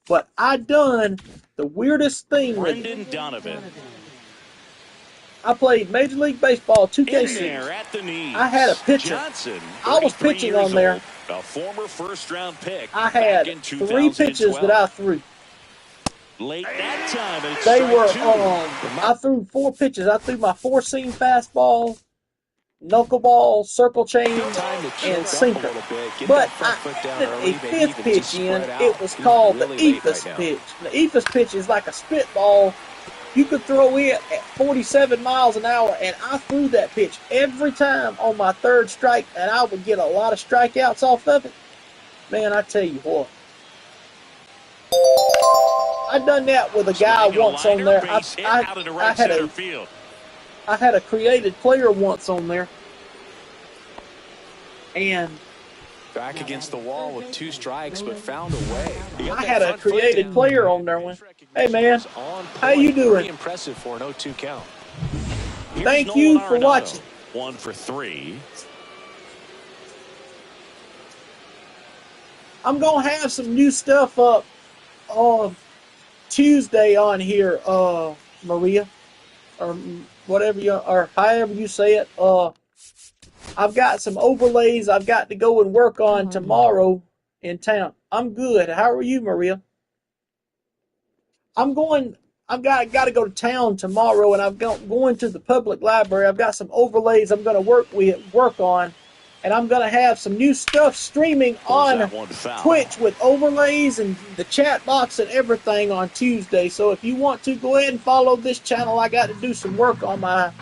but I done the weirdest thing with it. Brendan Donovan. I played Major League Baseball 2K6. In there at the knees. I had a pitcher. Johnson, I was 33 pitching years on there. old, a former first-round pick. I had back in 3 pitches 2012. that I threw. Late that time, and it's They strike were 2. I threw 4 pitches. I threw my 4-seam fastball, knuckleball, circle change, and sinker. But I added a 5th pitch in. It was called the eephus pitch. The eephus pitch is like a spitball. You could throw it at 47 miles an hour, and I threw that pitch every time on my 3rd strike, and I would get a lot of strikeouts off of it. Man, I tell you what. I done that with a guy once on there. I had a created player once on there. And Back against the wall with 2 strikes, but found a way. I had a created player on there one. Hey man, how you doing? Pretty impressive for an 0-2 count. Thank you for watching. 1 for 3. I'm gonna have some new stuff up on Tuesday on here, Maria, or whatever or however you say it. I've got some overlays I've got to go and work on tomorrow in town. I'm good. How are you, Maria? I've got to go to town tomorrow, and I'm going to the public library. I've got some overlays I'm going to work on, and I'm going to have some new stuff streaming on Twitch with overlays and the chat box and everything on Tuesday. So if you want to, go ahead and follow this channel. I got to do some work on my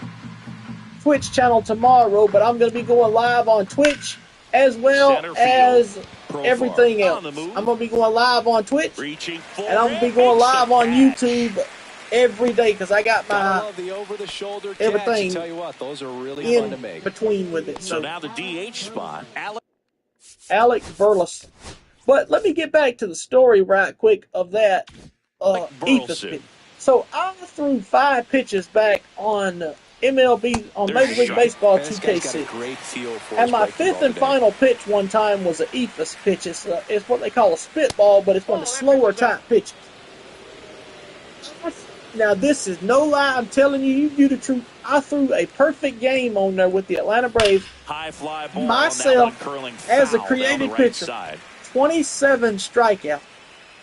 Twitch channel tomorrow, but I'm going to be going live on Twitch as well as everything else. I'm going to be going live on Twitch, and I'm going to be going live on YouTube every day because I got my everything tell you what, those are really fun to make. between with it. So now the DH spot, Alec Burleson. But let me get back to the story right quick of that eephus pitch. So I threw 5 pitches back on MLB on Major League Baseball 2K6. And my 5th and final pitch one time was an eephus pitch. It's what they call a spitball, but it's one of the slower type pitches. Now this is no lie. I'm telling you, you do the truth. I threw a perfect game on there with the Atlanta Braves. high fly ball, Myself as a creative pitcher. 27 strikeout.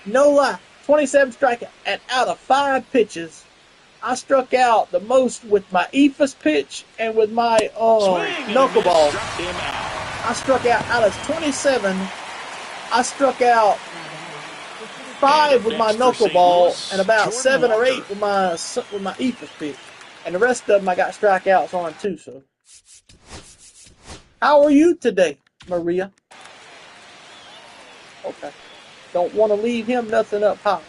No lie. 27 strikeout. And out of 5 pitches, I struck out the most with my ephus pitch and with my knuckleball. I struck out of 27. I struck out 5 with my knuckleball and about 7 or 8 with my ephus pitch, and the rest of them I got strikeouts on too. So, how are you today, Maria? Okay, don't want to leave him nothing up high.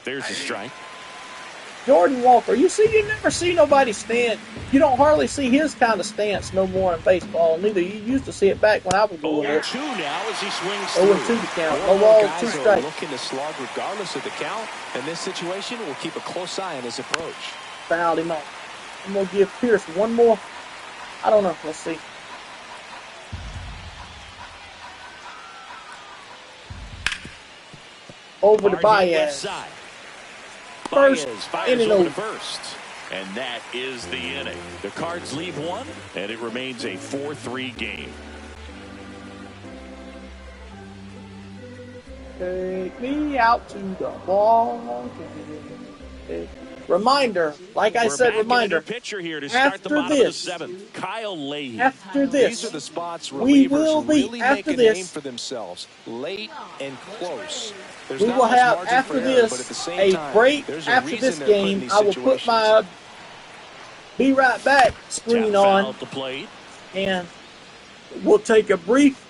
There's a strike. Jordan Walker, you never see nobody stand. You don't hardly see his kind of stance no more in baseball. Neither you used to see it back when I was growing up. 0-2 now as he swings 0-2 the count. No ball, 2 strikes. Looking to slug regardless of the count. In this situation, we'll keep a close eye on his approach. Fouled him off. I'm gonna give Pierce one more. I don't know. Let's see. Over to Baez. First inning over. First. And that is the inning. The Cards leave one, and it remains a 4-3 game. Take me out to the ball. Reminder, like I said, reminder. Pitcher here to start the bottom of the seventh. Kyle Leahy. After this, these are the spots we will be really after make a this name for themselves, late and close. We will have after this a break. After this game, I will put my "Be Right Back" screen on, and we'll take a brief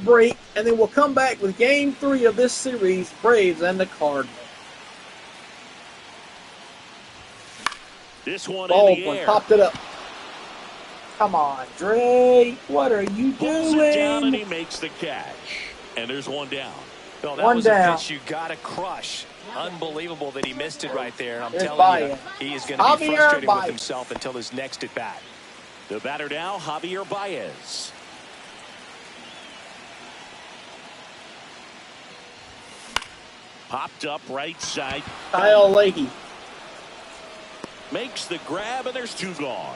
break, and then we'll come back with Game 3 of this series, Braves and the Cardinals. This one Baldwin in the air. popped it up. Come on, Dre. What are you Pulls it down and doing? he makes the catch. And there's one down. No, that One was down. a pitch you got to crush. Unbelievable that he missed it right there. I'm There's telling you, Baez. he is going to be Javier frustrated with Baez. himself until his next at bat. The batter now, Javier Baez. Popped up right side. Kyle Leahy. Makes the grab, and there's 2 gone.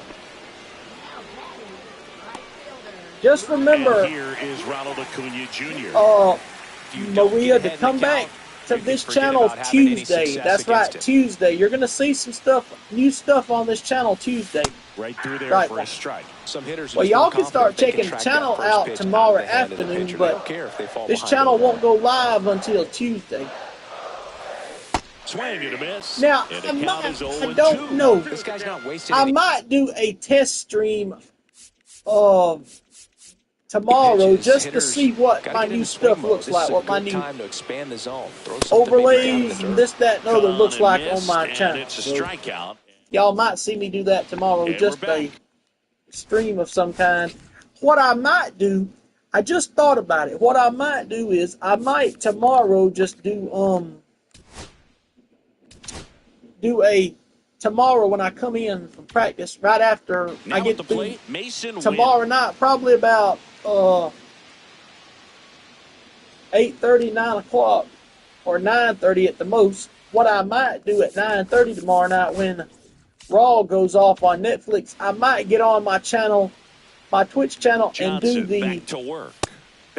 Just remember, And here is Ronald Acuna Jr. Maria, to come back to this channel Tuesday. That's right, Tuesday. You're going to see some stuff, new stuff on this channel Tuesday. Right through there Right. for a strike. Some hitters. Well, y'all can start checking the channel out tomorrow afternoon, but this channel won't go live until Tuesday. Swing and a miss. Now, And the count is I 0-2. don't know. This guy's not wasting I any might do a test stream tomorrow pitches. just to Hitters see what gotta my get new into swing stuff mode. looks This like, is a what my good new time to expand the zone. Throw something maybe down overlays the and dirt. this, that, and other Gone looks and like on missed, my and channel. it's a So strikeout. y'all might see me do that tomorrow, And just we're a back. stream of some kind. What I might do, I just thought about it. What I might do is I might tomorrow just do a tomorrow when I come in from practice right after Now I at get the through plate, Mason tomorrow Wynn. night, probably about 8:30, 9 o'clock, or 9:30 at the most. What I might do at 9:30 tomorrow night when Raw goes off on Netflix, I might get on my channel, my Twitch channel, and do Johnson the back to work.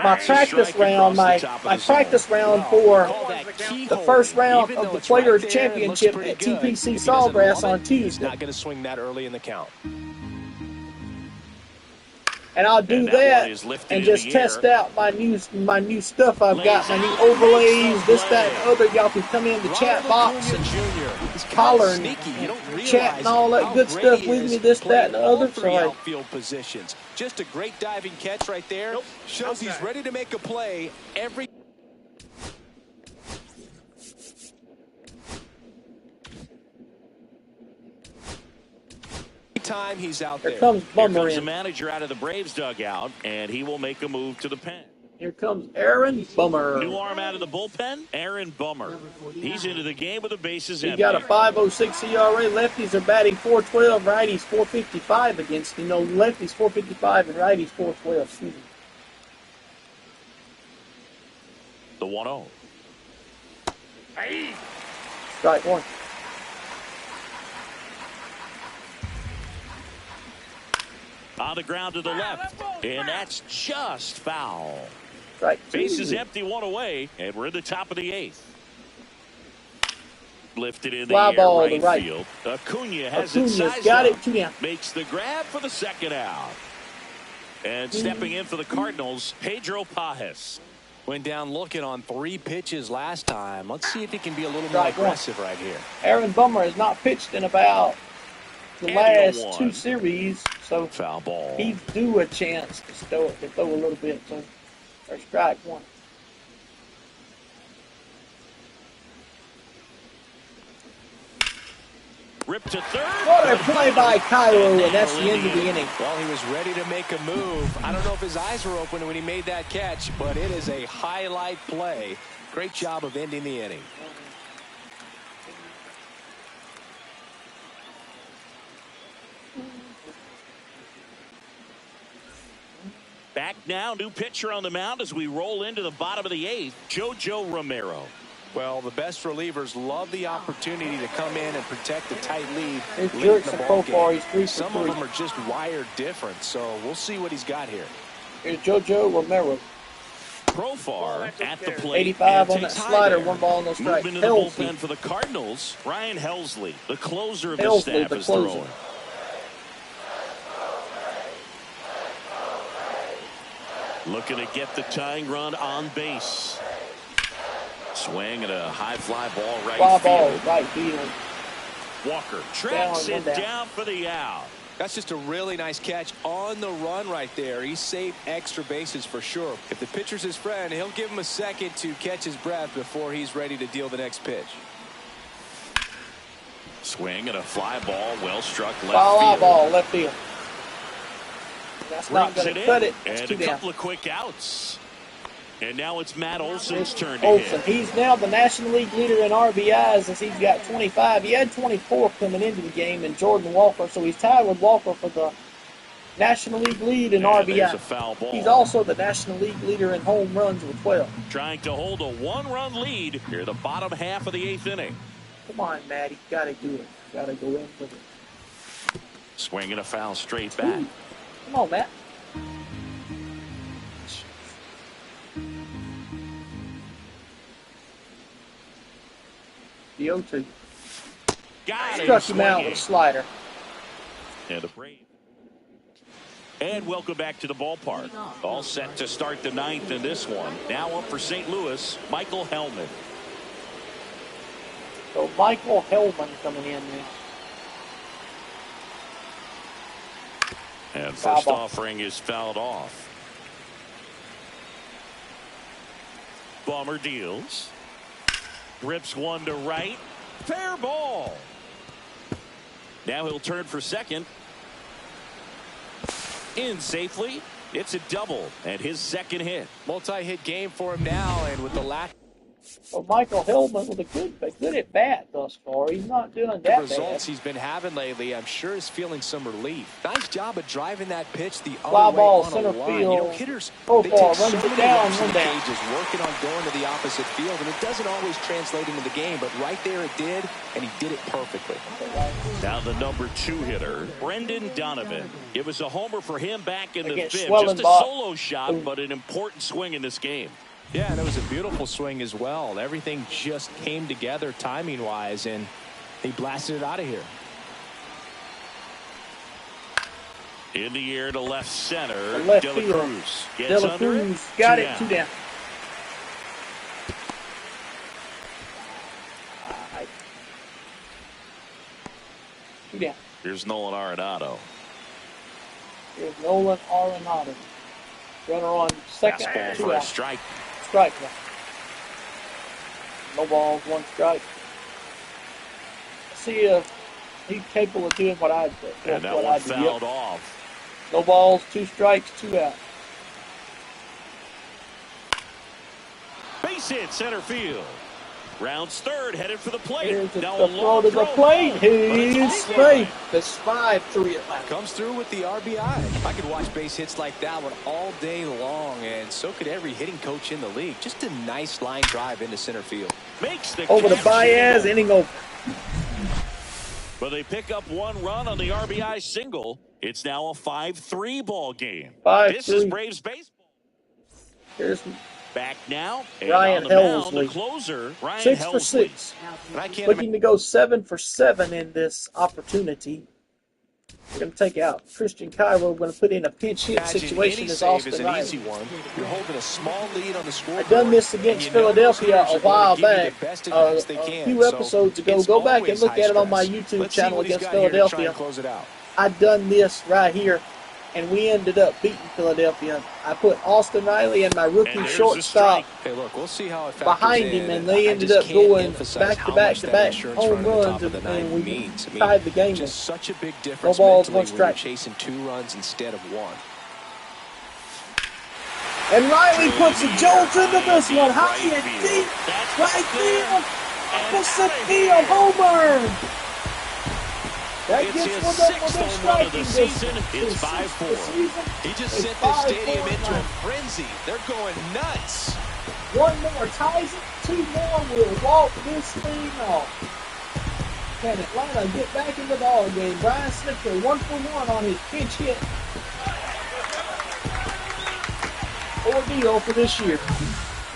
my That's a practice strike round, across the top of my the zone. practice round Wow, for call that key the hole. first round Even of though the it's right Players there, it Championship looks at pretty good. TPC If he doesn't Sawgrass love on it, He's Tuesday. not going to swing that early in the count. And I'll do And that that one is lifted and in just the test air. out my new stuff I've got, my new Lays overlays, out, this, that, makes and other. Y'all can come in the chat box and holler and chat and all that good stuff with me, this, that, and the other. So Three I, outfield positions. Just a great diving catch right there. Shows he's ready to make a play every time he's out here there. comes Here Bummer comes the in. manager out of the Braves dugout, and he will make a move to the pen. Here comes Aaron Bummer. New arm out of the bullpen, Aaron Bummer. He's into the game with the bases He empty. got a 5.06 ERA. Lefties are batting .412, righties .455 against him. No, lefties .455 and righties .412. Excuse me. The 1-0. Strike one. On the ground to the left, and that's just foul. Strike two. Base is empty, one away, and we're in the top of the 8th. Lifted in the Fly air, ball to right right. field. Acuna has it Acuna's sized got up. it, 2 down. Makes the grab for the second out. And stepping in for the Cardinals, Pedro Pajes. Went down looking on 3 pitches last time. Let's see if he can be a little more Strike one. aggressive right here. Aaron Bummer has not pitched in about the And last 0-1. 2 series, so Foul ball. he's due a chance to throw a little bit. So, or strike one. Ripped to third. What a play by Cairo, and that's the end of the inning. Well, he was ready to make a move. I don't know if his eyes were open when he made that catch, but it is a highlight play. Great job of ending the inning. Back now, new pitcher on the mound as we roll into the bottom of the 8th, JoJo Romero. Well, the best relievers love the opportunity to come in and protect a tight lead. His late jerks in the and ball profile, game. he's 3 for Some 3. of them are just wired different, so we'll see what he's got here. Here's JoJo Romero. Profar at the plate. 85 on that Takes high slider, there. 1 ball, no strike. Moving to the Healthy. bullpen for the Cardinals, Ryan Helsley, the closer of the Helsley, staff, the is closer. throwing. Looking to get the tying run on base. Swing and a high fly ball right Fly field. ball, right field. Walker tracks Down, it down. down for the out. That's just a really nice catch on the run right there. He saved extra bases for sure. If the pitcher's his friend, he'll give him a second to catch his breath before he's ready to deal the next pitch. Swing and a fly ball, well struck left Fly field. ball, left field. That's not Brings going it to cut in, it. That's and 2 a down. couple of quick outs. And now it's Matt Olson's turn to Olson, hit. he's now the National League leader in RBIs as he's got 25. He had 24 coming into the game, and Jordan Walker, so he's tied with Walker for the National League lead in And there's a RBI. foul ball. He's also the National League leader in home runs with 12. Trying to hold a 1-run lead here, the bottom half of the 8th inning. Come on, Matt, you got to do it. Got to go in for it. Swinging a foul straight back. Come on, Matt. The 0-2. Got Struck him out with a swinging. slider. And a break. And welcome back to the ballpark. All set to start the 9th in this one. Now up for St. Louis, Michael Hellman. So Michael Hellman coming in there. And Foul first ball. offering is fouled off. Bummer deals. Rips one to right. Fair ball. Now he'll turn for second. In safely. It's a double and his second hit. Multi-hit game for him now, and with the lack So Michael Hellman with a good at bat thus far. He's not doing of that results bad. he's been having lately, I'm sure he's feeling some relief. Nice job of driving that pitch the Fly other way ball, on center a line. field. You know, hitters, Profile, they take runs so it many down, reps in one the down. cages working on going to the opposite field, and it doesn't always translate into the game, but right there it did, and he did it perfectly. Now the number 2 hitter, Brendan Donovan. It was a homer for him back in the Against 5th. Swelling Just a Bot. solo shot, but an important swing in this game. Yeah, and it was a beautiful swing as well. Everything just came together timing-wise, and he blasted it out of here. In the air to left center, The left De La field. Cruz gets De La under it. Cruz got 2 it, down. 2 down. Alright. 2 down. Here's Nolan Arenado. Here's Nolan Arenado. Runner on second, Fastball 2 for a out. strike. Strike one. No balls, 1 strike. See if he's capable of doing what I'd do. And that what one I'd do. fouled Yep. off. No balls, 2 strikes, 2 out. Base hit center field. Rounds third, headed for the plate. Here's the Now a throw long to the throw plate. ball, but it's He's safe. safe. That's 5-3 Atlanta. Comes through with the RBI. I could watch base hits like that one all day long, and so could every hitting coach in the league. Just a nice line drive into center field. Makes the Over to catch. Baez, inning over. But they pick up 1 run on the RBI single. It's now a 5-3 ball game. 5-3. This is Braves baseball. Here's Back now, and Ryan on the mound, Helsley. the closer, Ryan 6 Helsley. for 6. And I can't Looking to go 7 for 7 in this opportunity. We're going to take out Christian Cairo. We're going to put in a pinch hit situation as Austin Riley. Easy one. You're holding a small lead on the scoreboard. I've done this against Philadelphia a while back, a few episodes ago. Go back and look at it on my YouTube channel against Philadelphia. I've done this right here, and we ended up beating Philadelphia. I put Austin Riley and my rookie shortstop We'll see how it behind him, and they ended up going back-to-back home runs, and we tied the game. Just such a big difference. No balls, mentally 1 strike. when you're chasing 2 runs instead of 1. And Riley puts a jolt into this one, high and deep, right field, opposite field, homer. That gets one up within striking distance. It's 5-4. He just sent the stadium into a frenzy. They're going nuts. 1 more ties it. 2 more will walk this thing off. Can Atlanta get back in the ball game? Brian Snitker 1 for 1 on his pinch hit ordeal for this year.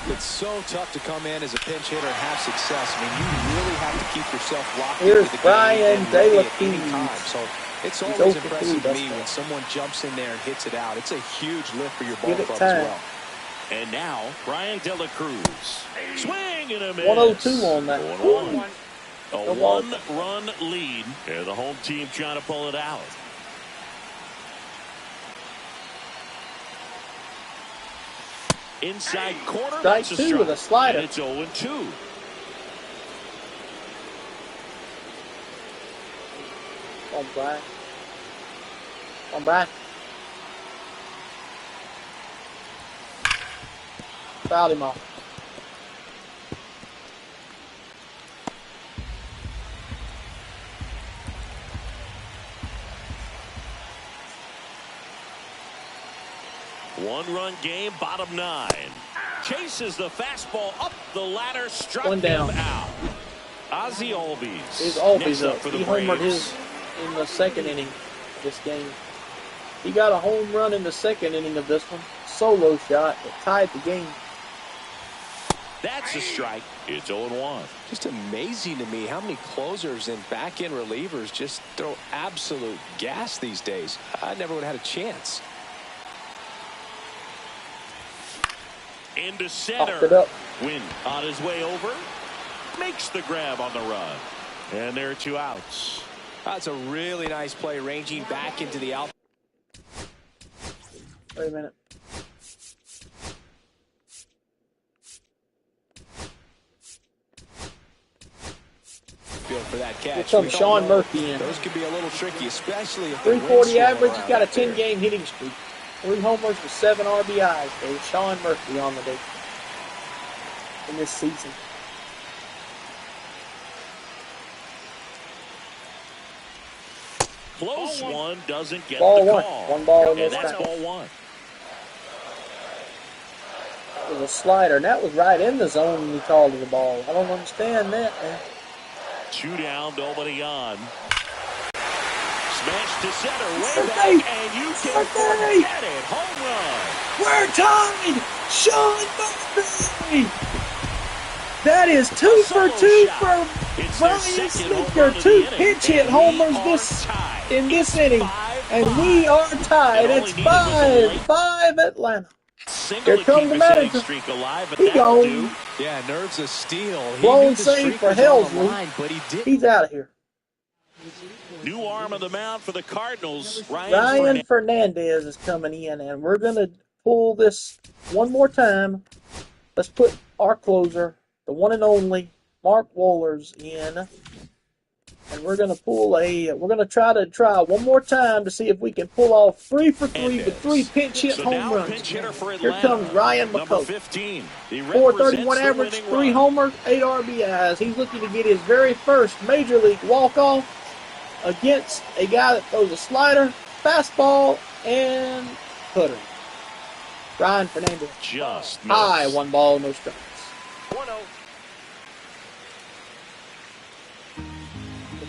It's so tough to come in as a pinch hitter and have success. I mean, you really have to keep yourself locked into the Brian game and ready at De La any time. Cruz. So it's always impressive to me when someone jumps in there and hits it out. It's a huge lift for your ball club as well. And now, Brian De La Cruz. Swing and a miss. 102 on that. 1-1. A 1-run lead. And the home team trying to pull it out. Inside corner. Strike 2 with a slider. And it's 0-2. On Brian. On Brian. Fouled him off. One-run game, bottom 9. Chases the fastball up the ladder, struck 1 down. him out. Ozzie Albies. Is Albies up. For the He homered Braves. his in the 2nd inning of this game. He got a home run in the 2nd inning of this one. Solo shot that tied the game. That's a strike. It's 0-1. Just amazing to me how many closers and back-end relievers just throw absolute gas these days. I never would have had a chance. Into Popped it center. up. Wynn on his way over. Makes the grab on the run. And there are 2 outs. That's a really nice play, ranging back into the out. Wait a minute. Field for that catch. Here comes Sean Murphy in. Those could be a little tricky, especially if 340 average. He's got a 10-game hitting streak. 3 homers with 7 RBIs for Sean Murphy on the day in this season. Close one doesn't get Ball the 1. call. 1 ball, no And that's strike. ball 1. That was a slider, and that was right in the zone when he called it a ball. I don't understand that, man. 2 down, nobody on. Smash to center, way Birthday! back, and you can forget it. Home run. We're tied! Sean Murphy! That is 2 for 2 for Brian Snitker. 2 pinch hit homers in this inning. And we are tied. It's 5-5 Atlanta. Here comes the manager. He gone. Yeah, nerves of steel. Blown save for Helsley. But he did. He's out of here. New arm of the mound for the Cardinals. Ryan Fernandez is coming in, and we're going to pull this one more time. Let's put our closer, the one and only Mark Wohlers, in. And we're going to pull we're going to try one more time to see if we can pull off 3 for 3 with 3 pinch hit home runs. Here comes Ryan McCullough. 431 average, 3 homers, 8 RBIs. He's looking to get his very first major league walk-off against a guy that throws a slider, fastball, and putter. Ryan Fernandez. Just high, 1 ball, no strikes. 1-0.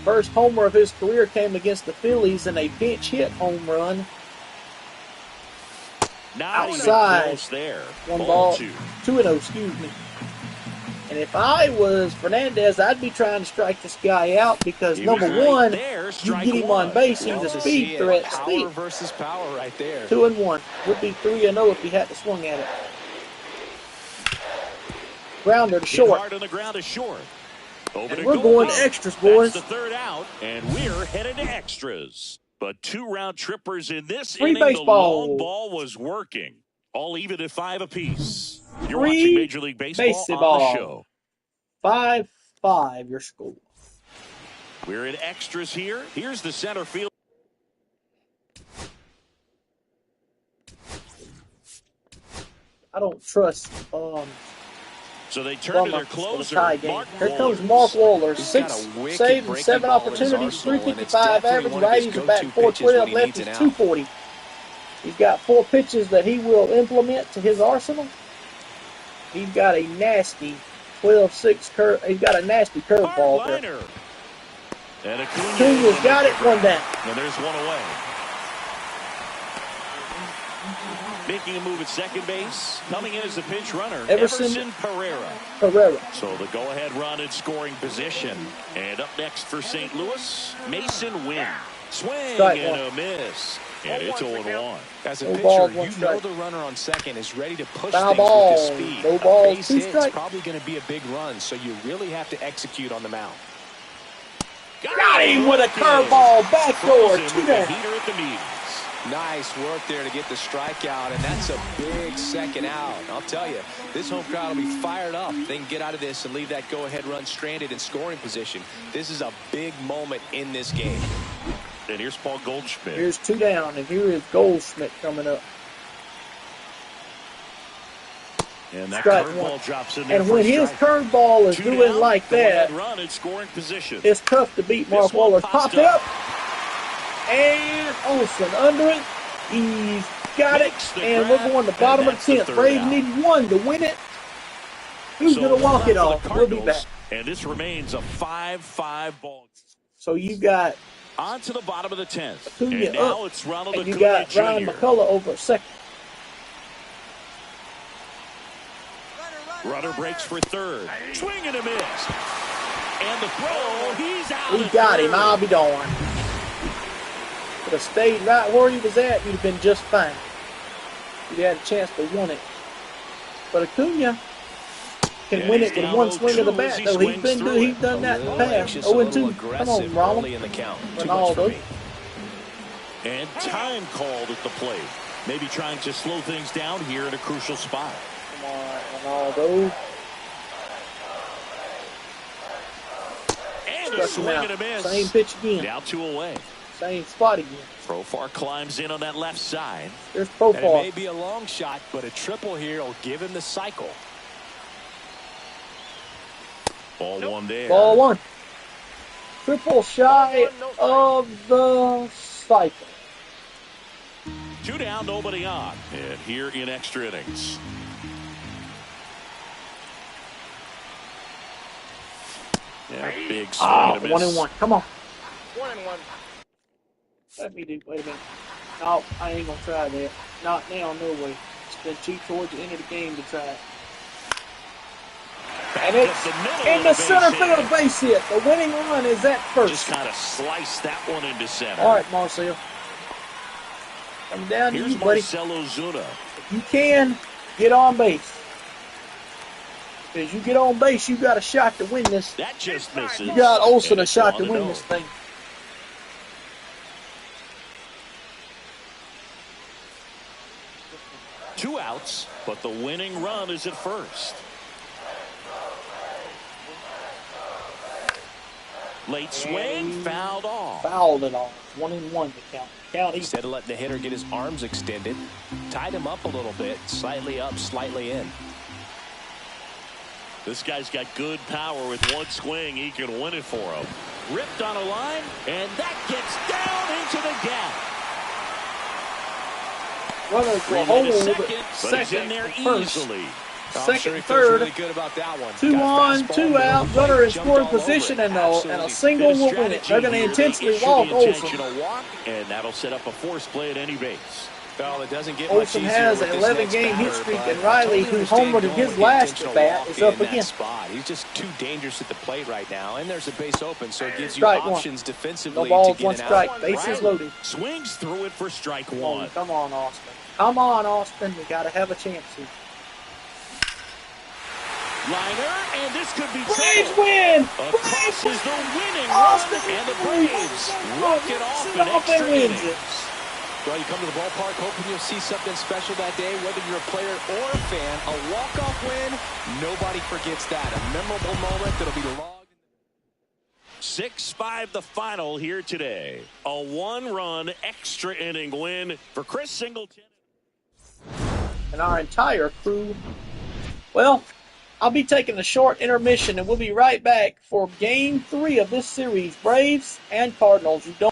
First homer of his career came against the Phillies in a pinch hit home run. Not outside. even close there. One ball, 2. 2-0, excuse me. And if I was Fernandez, I'd be trying to strike this guy out because, number one, you get him on base, he's a speed threat. Power versus power right there. 2-1. Would be 3-0 if he had to swing at it. Grounder to short. Hard on the ground is short. And we're going to extras, boys. That's the third out, and we're headed to extras. But 2 round trippers in this Free inning. baseball. The long ball was working. All even at 5 apiece. You're watching Major League Baseball on the show. 5-5 your score. We're in extras here. Here's the center field. I don't trust so they turn to their closer. Here comes Mark Waller. 6 saves and 7 opportunities, 355 average. Righties are batting 412, lefties 240. He's got 4 pitches that he will implement to his arsenal. He's got a nasty 12-6 curve. He's got a nasty curveball there. And Acuña's got it, 1 down. And there's 1 away. Making a move at second base. Coming in as the pinch runner, Everson Pereira. So the go-ahead run in scoring position. And up next for St. Louis, Mason Wynn. Swing and a miss. And it's 0-1. As a pitcher, you know the runner on second is ready to push things with his speed. No ball, base hit's probably going to be a big run, so you really have to execute on the mound. Got him with a curveball, backdoor, 2 down. Nice work there to get the strikeout, and that's a big second out. I'll tell you, this home crowd will be fired up. They can get out of this and leave that go-ahead run stranded in scoring position. This is a big moment in this game. And here's Paul Goldschmidt. Here's 2 down, and here is Goldschmidt coming up. And that curveball drops in there. And when his curveball is doing like that, run in scoring position. It's tough to beat Mark Waller. Popped up. And Olsen under it. He's got it. And we're going to the bottom of the 10th. Braves need 1 to win it. Who's going to walk it off? We'll be back. And this remains a 5-5 ball. So you got on to the bottom of the 10th. Acuña and now up, it's Ronald and you Acuña got Jr. Ryan McCullough over second. Runner breaks for third. Swing and a miss. And the throw, he's out. We got him. I'll be darned. Could have stayed right where he was at, you'd have been just fine. You'd had a chance to win it. But Acuña can win it with 1 swing of the bat, though. He's done that in the past. 0-2. Come on, Ronald. Ronaldo. And time called at the plate. Maybe trying to slow things down here in a crucial spot. Come on, Ronaldo. And a swing and a miss. Same pitch again. Now 2 away. Same spot again. Profar climbs in on that left side. There's Profar. And it may be a long shot, but a triple here will give him the cycle. Ball 1 there. Ball 1. Triple shy of the cycle. 2 down, nobody on. And here in extra innings. Yeah, big swing and a miss. 1-1. Come on. 1-1. Let me do. Wait a minute. No, I ain't gonna try that. Not now, no way. It's been too towards the end of the game to try it. And it's in the center field base hit. The winning run is at first. Just kind of sliced that one into center. All right, Marcel. Coming down to you, buddy. Marcell Ozuna. If you can, get on base. Because you get on base, you got a shot to win this. That just misses. You got Olsen a shot to win this thing. Two outs, but the winning run is at first. Late swing, fouled off. Fouled it off. 1-1 to count. Instead of letting the hitter get his arms extended, tied him up a little bit, slightly up, slightly in. This guy's got good power. With one swing, he can win it for him. Ripped on a line, and that gets down into the gap. Runners will hold second, in there easily. Second, third, really good about that one. 2 on, 2 out. Runner in scoring position, and a single will win it. They're going to intentionally walk Olsen. And that'll set up a force play at any base. Well, it doesn't get much Olsen easier has with an this 11-game hit next streak, batter, and but I Riley, totally who understand homered in going his with the last intentional at-bat, walk is up in that again. spot. He's just too dangerous at the plate right now, and there's a base open, so it gives you Strike one. options defensively No balls, to get one an strike. out. Bases Riley loaded. swings through it for strike Oh, one. come on, Austin. Come on, Austin. We got to have a chance here. Liner, and this could be Braves trouble. win! Across is the winning Austin run, and the Riley Braves walk it off in and extra wins innings. it. Well, you come to the ballpark hoping you'll see something special that day, whether you're a player or a fan. A walk-off win, nobody forgets that. A memorable moment that'll be logged. 6-5 the final here today. A one-run extra inning win for Chris Singleton. And our entire crew. Well, I'll be taking a short intermission, and we'll be right back for Game 3 of this series, Braves and Cardinals. You don't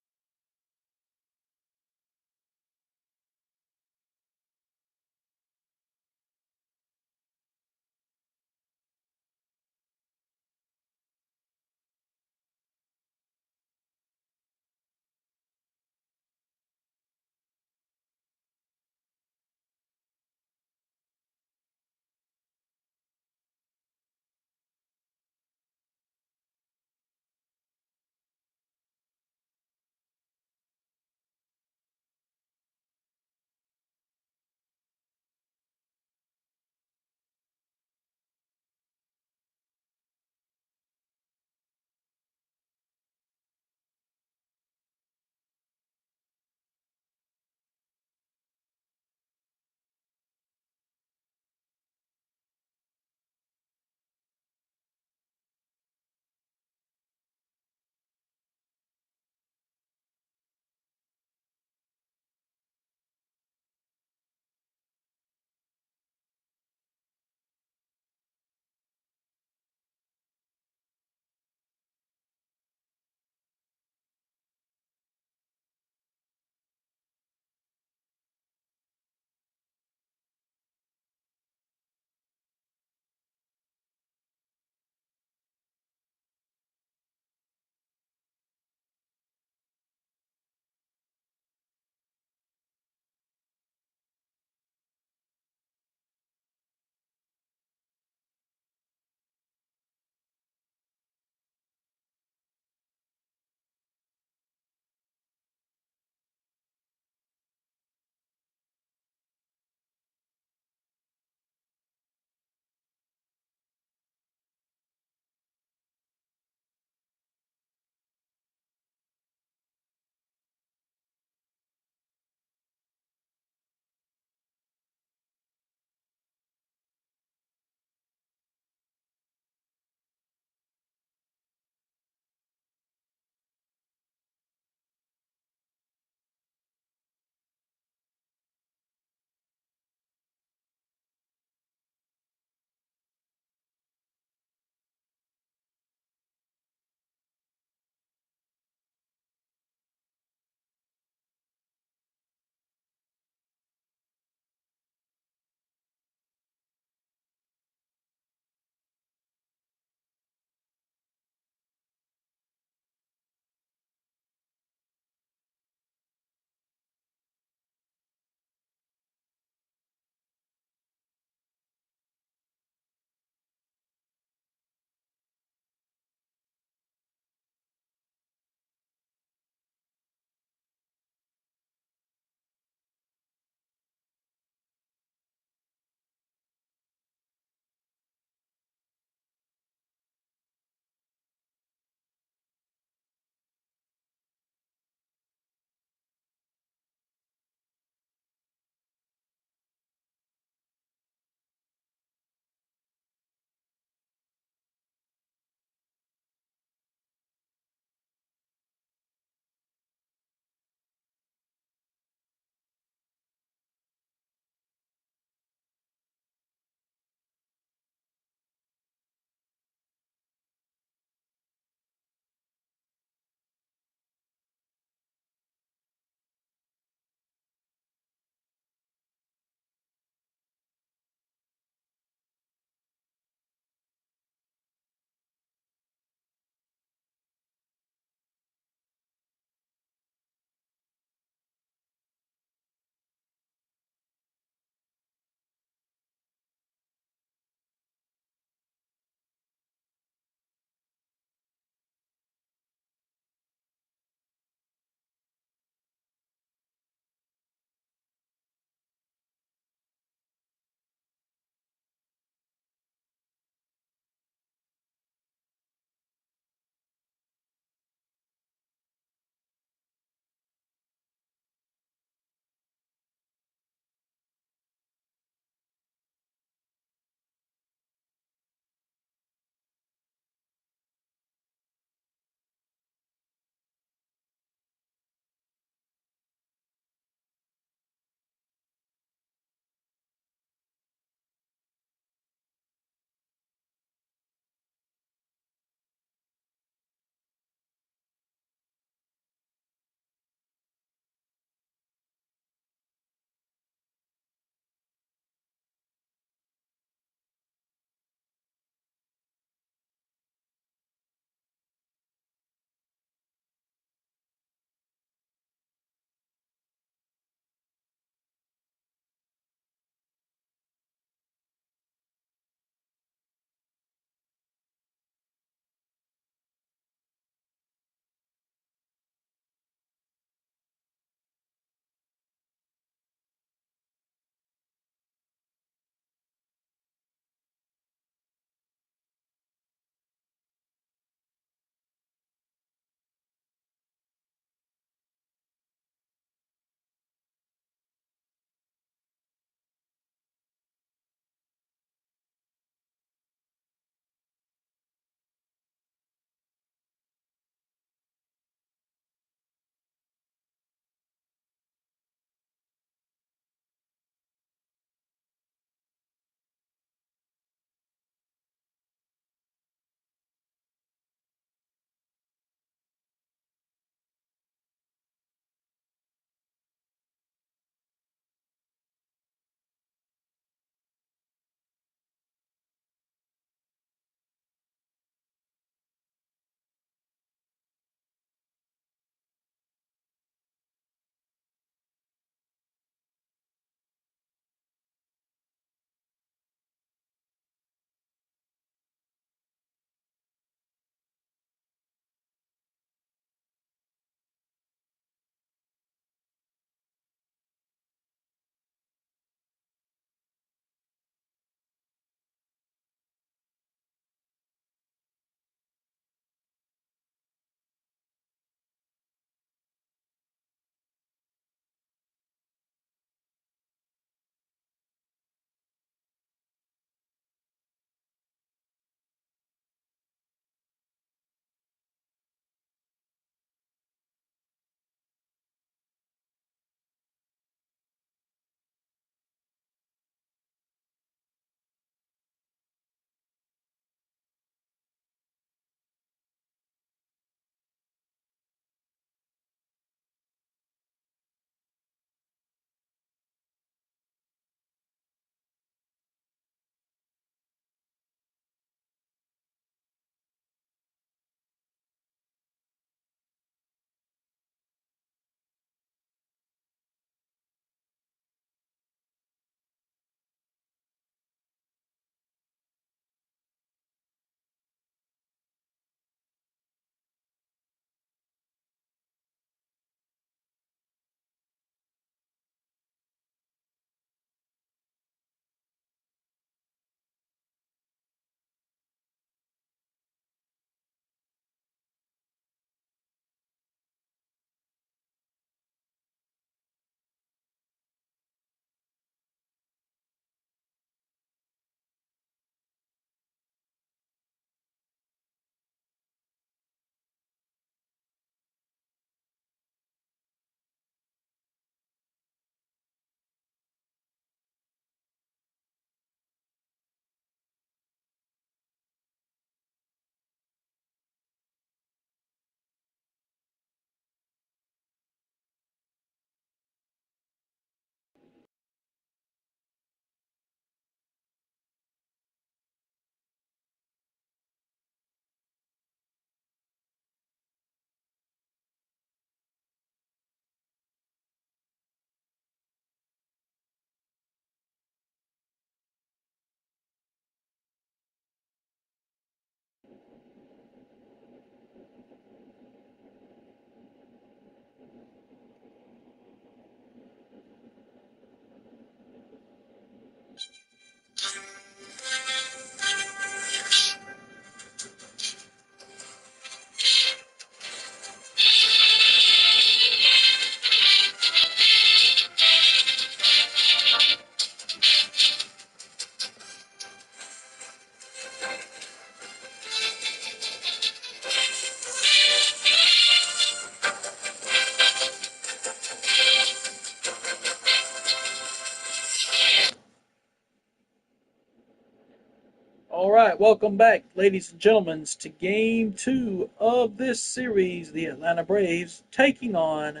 All right, welcome back, ladies and gentlemen, to Game 2 of this series. The Atlanta Braves taking on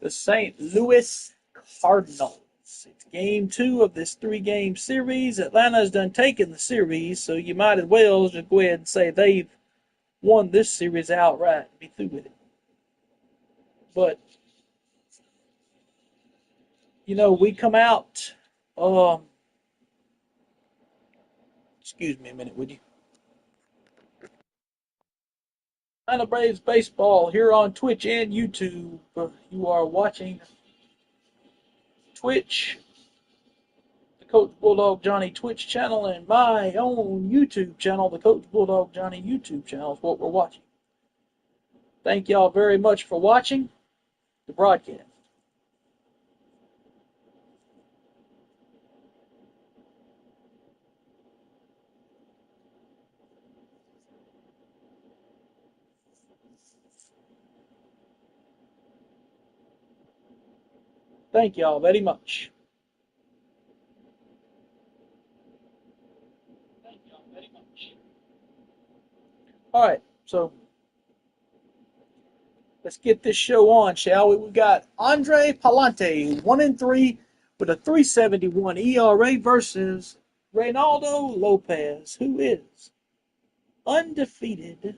the St. Louis Cardinals. It's Game 2 of this 3-game series. Atlanta's done taken the series, so you might as well just go ahead and say they've won this series outright and be through with it. But, you know, we come out... excuse me a minute, would you? Atlanta Braves baseball here on Twitch and YouTube. You are watching Twitch, the Coach Bulldog Johnny Twitch channel, and my own YouTube channel, the Coach Bulldog Johnny YouTube channel is what we're watching. Thank y'all very much for watching the broadcast. Thank y'all very much. Thank y'all very much. All right, so let's get this show on, shall we? We've got Andre Palante, 1-3 with a 3.71 ERA versus Reynaldo Lopez, who is undefeated.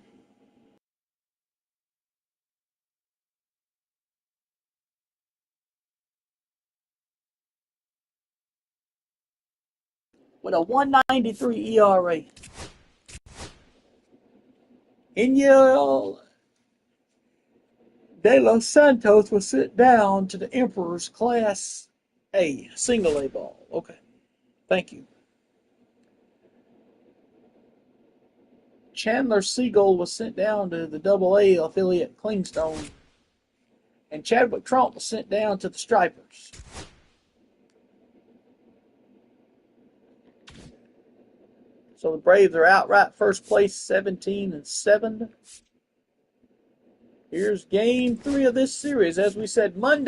With a 1.93 ERA. Iniel De Los Santos was sent down to the Emperor's Class A, single A ball. Okay, thank you. Chandler Siegel was sent down to the Double A affiliate Clingstone. And Chadwick Trump was sent down to the Stripers. So the Braves are outright first place, 17-7. Here's Game 3 of this series. As we said, on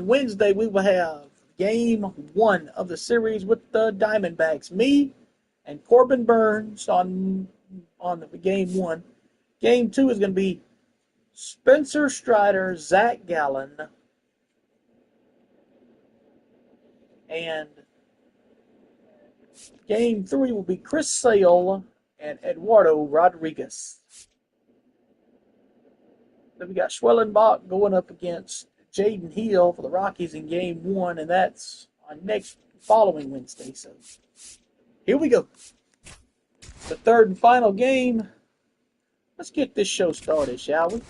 Wednesday, we will have Game 1 of the series with the Diamondbacks. Me and Corbin Burns on the Game 1. Game 2 is going to be Spencer Strider, Zach Gallen, and Game 3 will be Chris Sale and Eduardo Rodriguez. Then we got Schwellenbach going up against Jaden Hill for the Rockies in Game 1, and that's on following Wednesday. So here we go. The third and final game. Let's get this show started, shall we?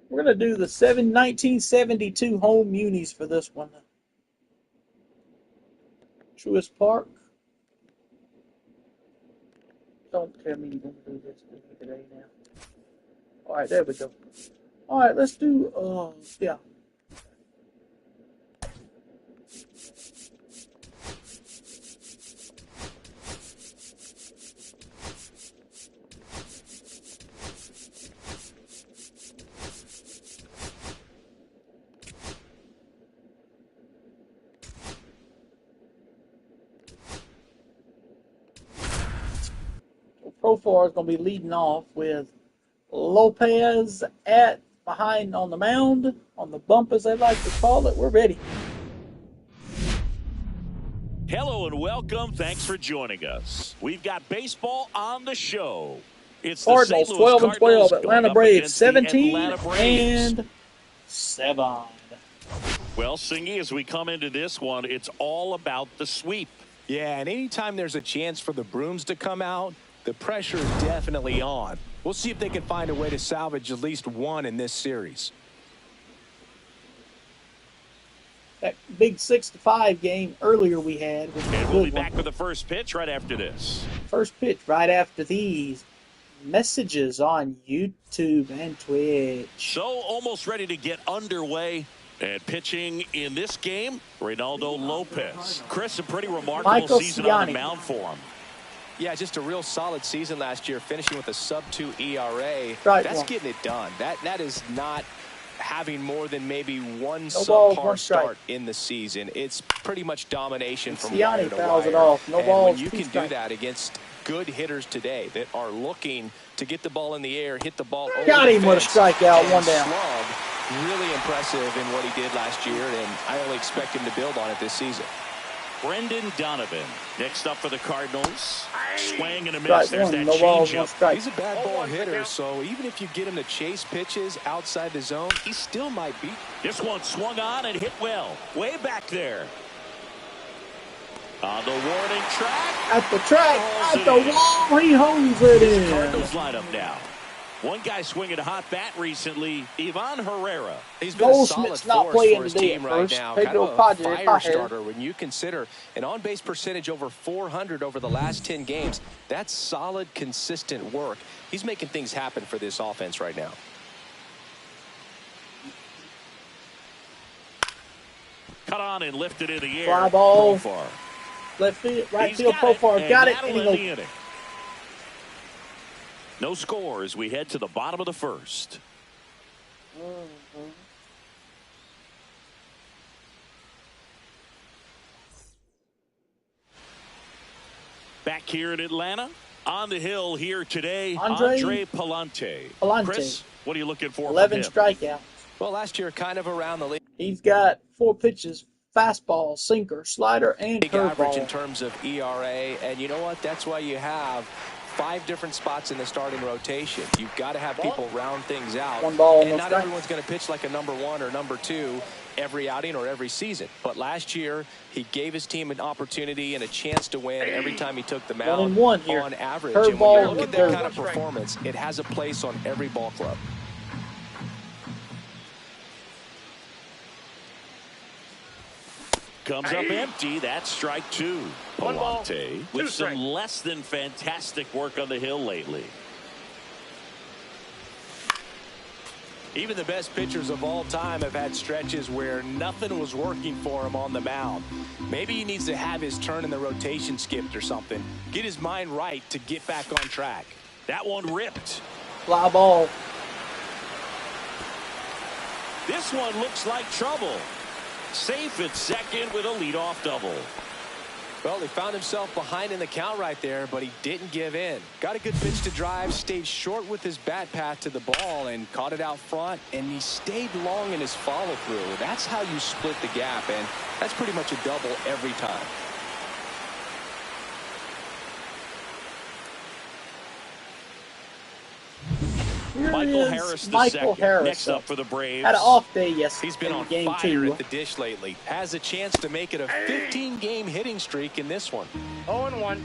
We're going to do the 1972 home munis for this one. Truist Park. Don't tell me you're going to do this today now. All right, there we go. All right, let's do, yeah. Profar is going to be leading off with Lopez behind on the mound, on the bump as they like to call it. We're ready. Hello and welcome. Thanks for joining us. We've got baseball on the show. It's Cardinals, the St. Louis 12-12. Atlanta Braves, 17-7. Well, Singy, as we come into this one, it's all about the sweep. Yeah, and anytime there's a chance for the brooms to come out, the pressure is definitely on. We'll see if they can find a way to salvage at least one in this series. That big 6-5 game earlier we had. And we'll be back with the first pitch right after this. First pitch right after these messages on YouTube and Twitch. So almost ready to get underway. And pitching in this game, Reynaldo Lopez. Chris, a pretty remarkable season on the mound for him. Yeah, just a real solid season last year, finishing with a sub-2 ERA. Right, That's getting it done. That is not having more than maybe one No balls, subpar one strike. start in the season. It's pretty much domination from Siani wire to fouls wire. it off. No and balls, when you two can strikes. do that against good hitters today that are looking to get the ball in the air, hit the ball over Got the him with a fence, strikeout, and one down. slug, really impressive in what he did last year, and I only expect him to build on it this season. Brendan Donovan next up for the Cardinals. Swing and a miss. Strike There's one, that no balls, one changeup. strike. He's a bad ball hitter, so even if you get him to chase pitches outside the zone, he still might beat. This one swung on and hit well. Way back there. On the warning track. At the track, Holds at it the in. wall, he holds it This in. Cardinals lineup now. One guy swinging a hot bat recently, Ivan Herrera. He's been a solid Goldschmidt's not force playing for his today team at right first. now. Pedro Kind of Padre, a fire Padre. starter when you consider an on-base percentage over 400 over the last 10 games. That's solid, consistent work. He's making things happen for this offense right now. Cut on and lifted in the air. Fly ball. Profar. Left field, right He's field, got it, Profar and got it, that'll and he end the goes. inning. No score as we head to the bottom of the first. Back here in Atlanta, on the hill here today, Andre Palante. Chris, what are you looking for 11 from him? strikeouts. Well, last year, kind of around the league He's got 4 pitches, fastball, sinker, slider, and average in curveball. terms of ERA, and you know what? That's why you have 5 different spots in the starting rotation. You've got to have people round things out. One ball, and no not strike. everyone's going to pitch like a number 1 or number 2 every outing or every season. But last year, he gave his team an opportunity and a chance to win every time he took the mound 1-1 here. on average. Curveball, And when you look no at that kind of strike. performance, it has a place on every ball club. Comes up empty. That's strike 2. Palante with some strikes. less than fantastic work on the hill lately. Even the best pitchers of all time have had stretches where nothing was working for him on the mound. Maybe he needs to have his turn in the rotation skipped or something. Get his mind right to get back on track. That one ripped. Fly ball. This one looks like trouble. Safe at second with a leadoff double. Well, he found himself behind in the count right there, but he didn't give in. Got a good pitch to drive, stayed short with his bat path to the ball, and caught it out front, and he stayed long in his follow-through. That's how you split the gap, and that's pretty much a double every time. Here Michael is Harris the Michael second. Harris. Next up for the Braves. Had an off day yesterday. He's been on game fire 2. at the dish lately. Has a chance to make it a 15-game hitting streak in this one. 0-1.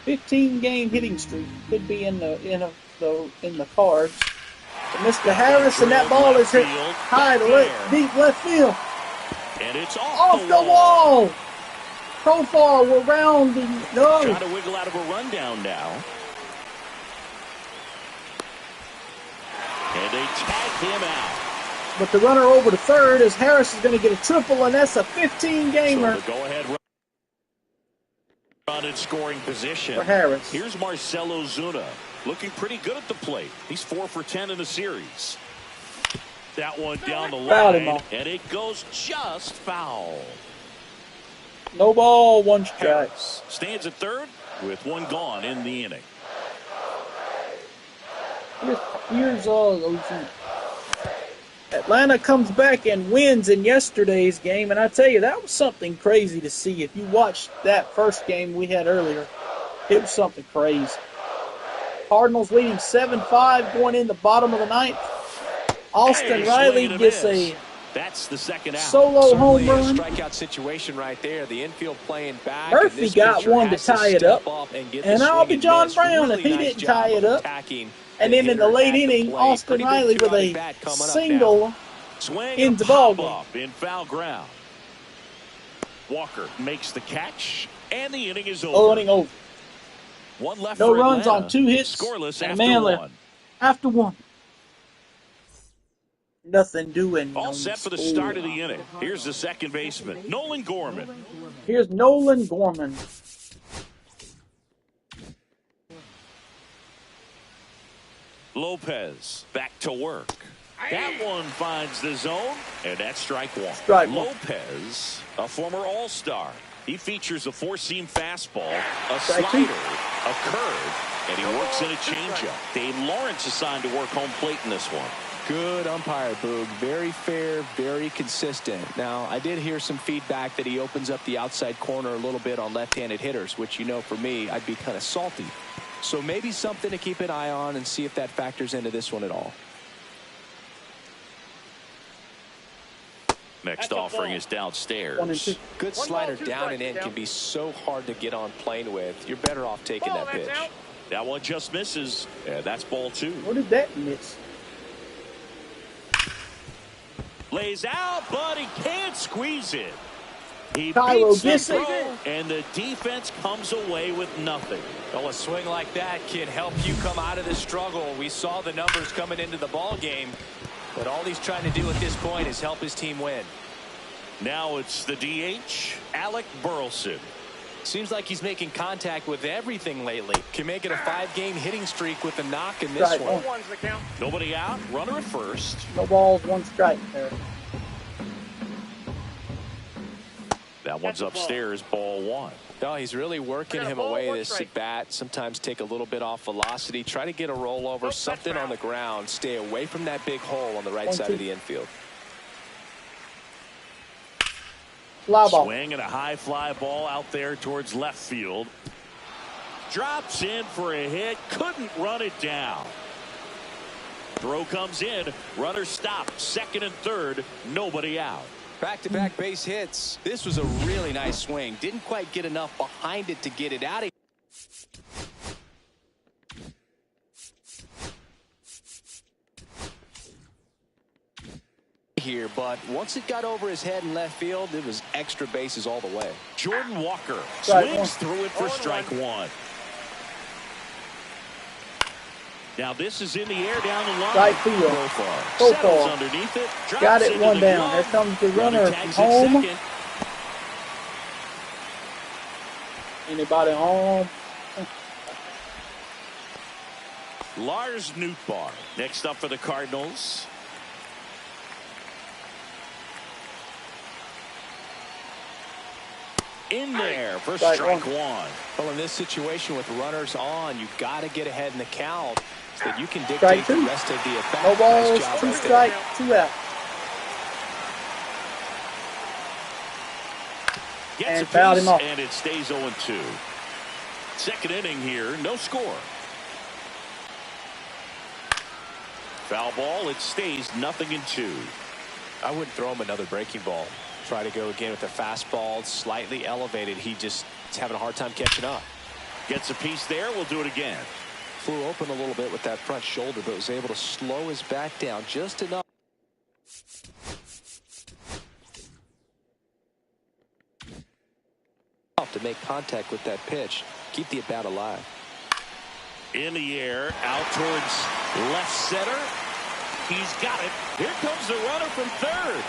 15-game hitting streak could be in the cards. But Mr. Harris, and that ball is hit high to deep left field. And it's Off the wall. Profar, we're rounding. No. Trying to wiggle out of a rundown now. And they tag him out. But the runner over to third is Harris is going to get a triple, and that's a 15-gamer. So the go-ahead run in scoring position. For Harris. Here's Marcelo Zuna, looking pretty good at the plate. He's 4 for 10 in the series. That one down the Fouled him line, off. and it goes just foul. No ball, 1 strike. Harris stands at third with 1 gone in the inning. Here's Atlanta comes back and wins in yesterday's game, and I tell you, that was something crazy to see. If you watched that first game we had earlier, it was something crazy. Cardinals leading 7-5 going in the bottom of the 9th. Austin Riley gets a That's the second out. solo home Certainly run. a strikeout situation right there. The infield playing back. Murphy and this got pitcher one to has tie it step up. And, get And the I'll be swing and John miss. Brown if Really he nice didn't job tie it of up. attacking And then in the hitter late at the inning, plate. Austin Pretty big Riley with two-out a bat coming up now. single Swing ends and the ball pop game. up in foul ground. Walker makes the catch, and the inning is over. Inning over. 1 left No for runs Atlanta. on 2 hits. Scoreless and a after man left. 1. After 1. Nothing doing. All set for the start of the inning. Here's the second baseman, Nolan Gorman. Here's Nolan Gorman. Lopez back to work. That one finds the zone, and that's strike one. Lopez, a former All-Star. He features a four-seam fastball, a slider, a curve, and he works in a changeup. Dave Lawrence assigned to work home plate in this one. Good umpire, Boog. Very fair, very consistent. Now, I did hear some feedback that he opens up the outside corner a little bit on left-handed hitters, which, you know, for me, I'd be kind of salty. So maybe something to keep an eye on and see if that factors into this one at all. Next offering is downstairs. Good slider down and in can be so hard to get on plane with. You're better off taking that pitch. That one just misses. Yeah, that's ball two. What did that miss? Lays out, but he can't squeeze it. He Kylo beats the gets throw, and the defense comes away with nothing. Well, a swing like that can help you come out of the struggle. We saw the numbers coming into the ball game, but all he's trying to do at this point is help his team win. Now it's the DH, Alec Burleson. Seems like he's making contact with everything lately. Can make it a 5-game hitting streak with a knock in this one. Nobody out, runner at first. No balls, one strike there. That one's upstairs, ball one. No, he's really working him away this at bat. Sometimes take a little bit off velocity. Try to get a rollover, something on the ground. Stay away from that big hole on the right side of the infield. Swing and a high fly ball out there towards left field. Drops in for a hit. Couldn't run it down. Throw comes in. Runner stopped. Second and third. Nobody out. Back-to-back base hits. This was a really nice swing. Didn't quite get enough behind it to get it out of here, but once it got over his head in left field, it was extra bases all the way. Jordan Walker swings through it for strike one. Now this is in the air down the line. Right field. So far. Underneath it. Got it, one down. Here comes the runner from home. Anybody home? Lars Nootbaar next up for the Cardinals. In there for strike one. Well, in this situation with runners on, you've got to get ahead in the count so that you can dictate the rest of the at-bat. No balls, two strike, two out. Gets a piece, and it stays 0-2. Second inning here, no score. Foul ball, it stays 0-2. I wouldn't throw him another breaking ball. Try to go again with the fastball, slightly elevated. He just is having a hard time catching up. Gets a piece there. We'll do it again. Flew open a little bit with that front shoulder, but was able to slow his back down just enough. To make contact with that pitch, keep the at-bat alive. In the air, out towards left center. He's got it. Here comes the runner from third.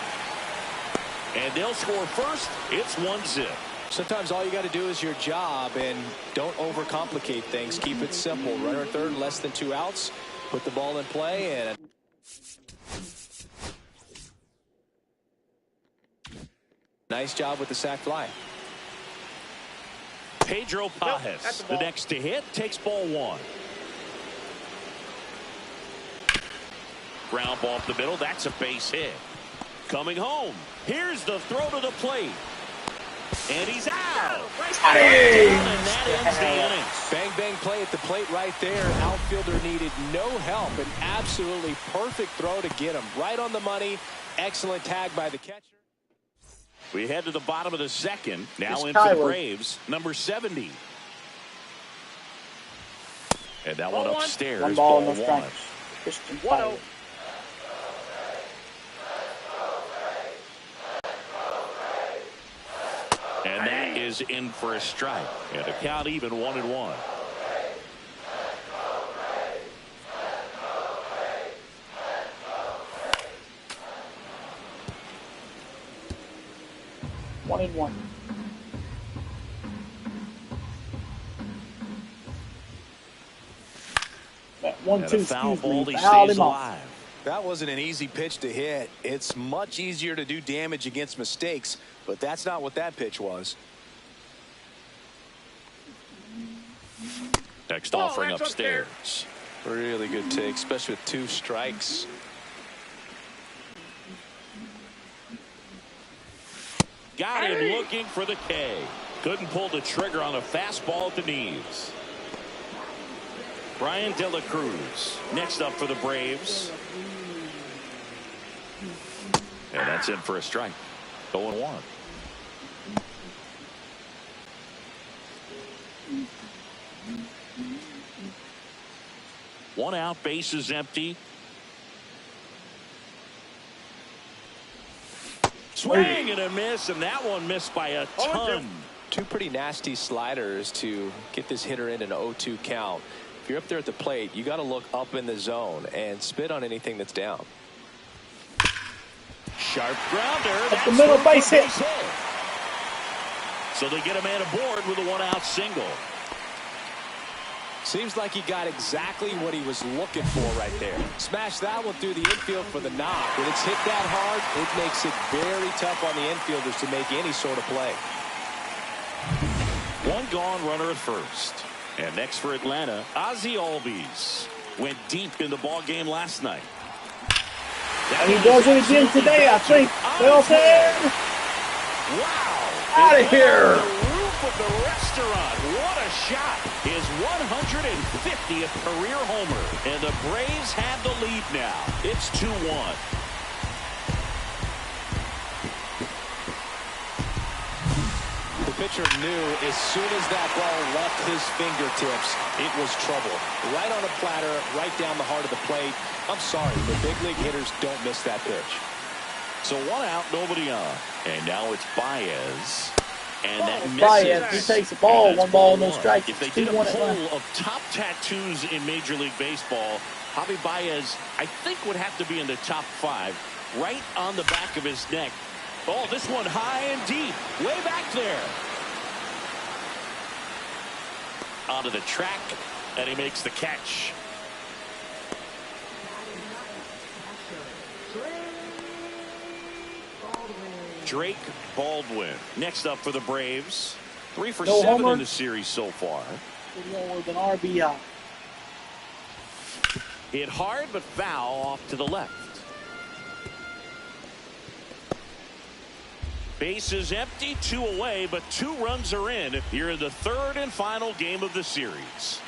And they'll score first. It's 1-0. Sometimes all you got to do is your job, and don't overcomplicate things. Keep it simple. Runner at third, less than 2 outs. Put the ball in play, and nice job with the sac fly. Pedro Pajes, the next to hit, takes ball one. Ground ball up the middle. That's a base hit. Coming home. Here's the throw to the plate. And he's out. Hey. And that ends the inning. Bang, bang play at the plate right there. Outfielder needed no help. An absolutely perfect throw to get him. Right on the money. Excellent tag by the catcher. We head to the bottom of the second. Now in for the Braves, number 70. And that one upstairs. One ball, no strikes. Christian Kylo. And that is in for a strike. And a count even 1-1. One and one. 1-2, And a foul excuse ball, me. he Fouled stays him off. alive. That wasn't an easy pitch to hit. It's much easier to do damage against mistakes, but that's not what that pitch was. Next offering upstairs. Really good take, especially with 2 strikes. Got him looking for the K. Couldn't pull the trigger on a fastball at the knees. Brian De La Cruz next up for the Braves. And that's in for a strike. 0-1. One out, bases empty. Swing and a miss, and that one missed by a ton. 2 pretty nasty sliders to get this hitter in an 0-2 count. If you're up there at the plate, you got to look up in the zone and spit on anything that's down. Sharp grounder. Up the middle, base hit. So they get a man aboard with a 1-out single. Seems like he got exactly what he was looking for right there. Smash that one through the infield for the knock. When it's hit that hard, it makes it very tough on the infielders to make any sort of play. One gone, runner at first. And next for Atlanta, Ozzie Albies went deep in the ball game last night. And he does it again today, I think. Wilson! Wow! Out of here! The roof of the restaurant. What a shot! His 150th career homer. And the Braves have the lead now. It's 2-1. The pitcher knew as soon as that ball left his fingertips, it was trouble. Right on a platter, right down the heart of the plate. I'm sorry, the big league hitters don't miss that pitch. So 1 out, nobody on. And now it's Baez. And that misses. Baez, he takes the ball, 1 ball, no strikes. If they did a 2-1 poll Atlanta. of top tattoos in Major League Baseball, Javi Baez, I think, would have to be in the top 5. Right on the back of his neck. Oh, this one high and deep. Way back there. Onto the track, and he makes the catch. Drake Baldwin next up for the Braves. 3 for 7 homer. in the series so far. With an RBI. Hit hard but foul off to the left. Bases empty, 2 away, but 2 runs are in here in the 3rd and final game of the series.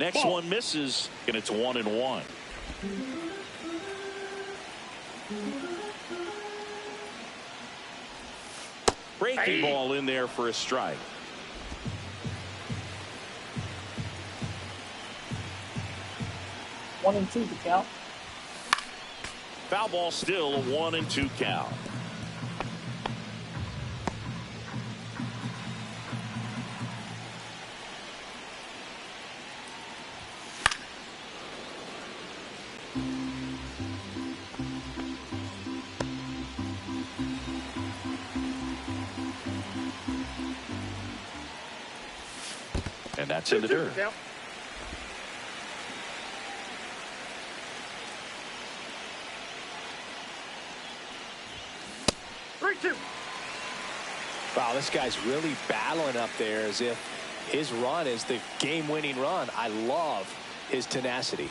Next one misses, and it's 1-1. Breaking ball in there for a strike. One and two to count. Foul ball still, a 1-2 count. And that's in the dirt. Wow, this guy's really battling up there as if his run is the game-winning run. I love his tenacity.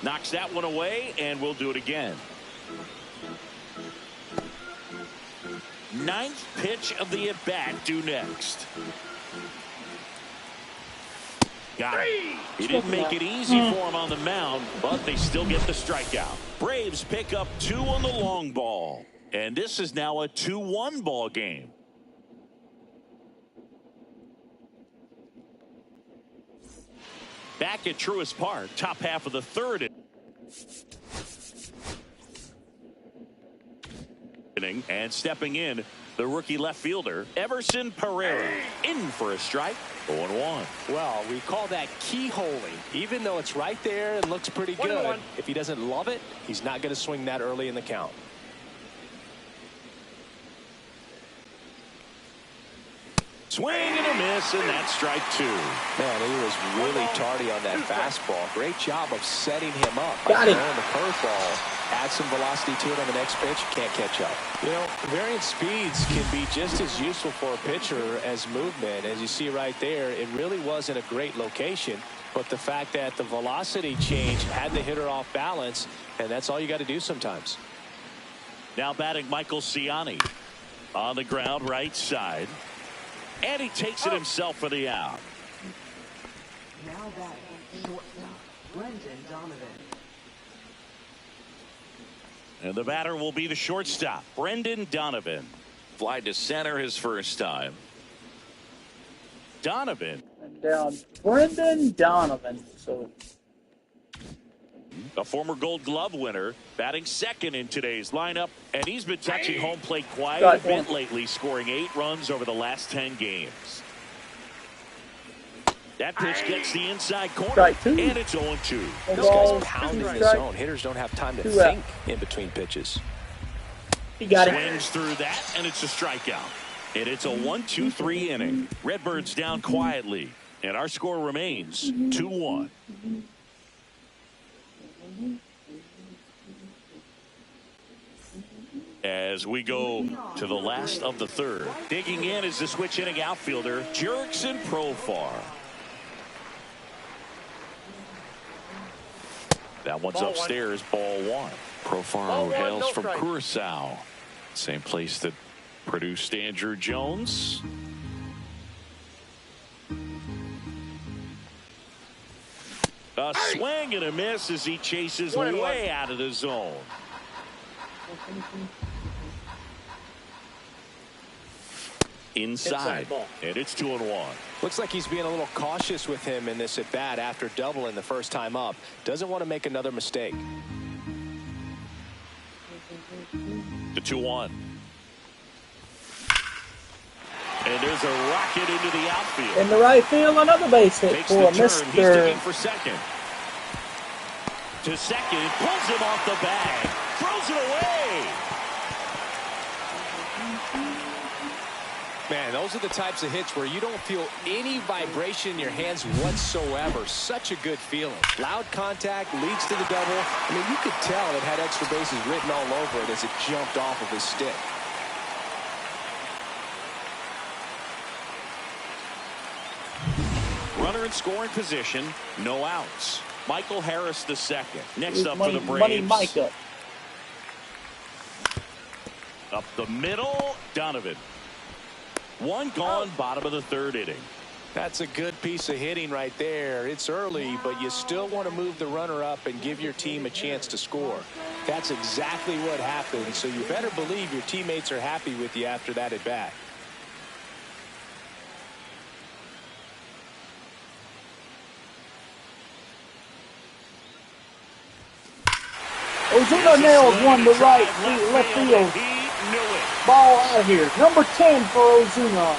Knocks that one away, and we'll do it again. 9th pitch of the at-bat due next. Got it. He didn't make it easy for him on the mound, but they still get the strikeout. Braves pick up 2 on the long ball. And this is now a 2-1 ball game. Back at Truist Park, top half of the 3rd inning, and stepping in, the rookie left fielder, Everson Pereira, in for a strike, 0-1. Well, we call that keyholing. Even though it's right there and looks pretty good, if he doesn't love it, he's not going to swing that early in the count. Swing and a miss, and that's strike 2. Man, he was really tardy on that fastball. Great job of setting him up. Got it. The curveball. Add some velocity to it on the next pitch. Can't catch up. You know, varying speeds can be just as useful for a pitcher as movement. As you see right there, it really wasn't a great location. But the fact that the velocity change had the hitter off balance, and that's all you got to do sometimes. Now batting Michael Ciani on the ground, right side. And he takes it himself for the out. Now batting shortstop, Brendan Donovan. And the batter will be the shortstop, Brendan Donovan. Fly to center his first time. Donovan. And down Brendan Donovan. So a former Gold Glove winner, batting second in today's lineup, and he's been touching home plate quite a bit lately, scoring 8 runs over the last 10 games. That pitch gets the inside corner, and it's 0-2. This guy's pounding the zone. Hitters don't have time to think in between pitches. He got it. Swings through that, and it's a strikeout. And it's a 1-2-3 inning. Redbirds down quietly, and our score remains 2-1. As we go to the last of the third. Digging in is the switch hitting outfielder, Jurickson Profar. That one's upstairs, ball 1. Profar, who hails from Curacao. Same place that produced Andrew Jones. A swing and a miss as he chases way out of the zone. Inside, and it's 2-1. Looks like he's being a little cautious with him in this at bat after doubling the first time up. Doesn't want to make another mistake. The 2-1. And there's a rocket into the outfield. In the right field, another base hit for Mr. He's digging for second. To second, pulls him off the bag, throws it away. Man, those are the types of hits where you don't feel any vibration in your hands whatsoever. Such a good feeling. Loud contact leads to the double. I mean, you could tell it had extra bases written all over it as it jumped off of his stick. Runner in scoring position, no outs. Michael Harris the second. Next up for the Braves. Micah. Up the middle, Donovan. One gone, bottom of the third inning. That's a good piece of hitting right there. It's early, but you still want to move the runner up and give your team a chance to score. That's exactly what happened, so you better believe your teammates are happy with you after that at bat. Ozuna nails one to right, left field. Ball out of here. Number 10 for Ozuna.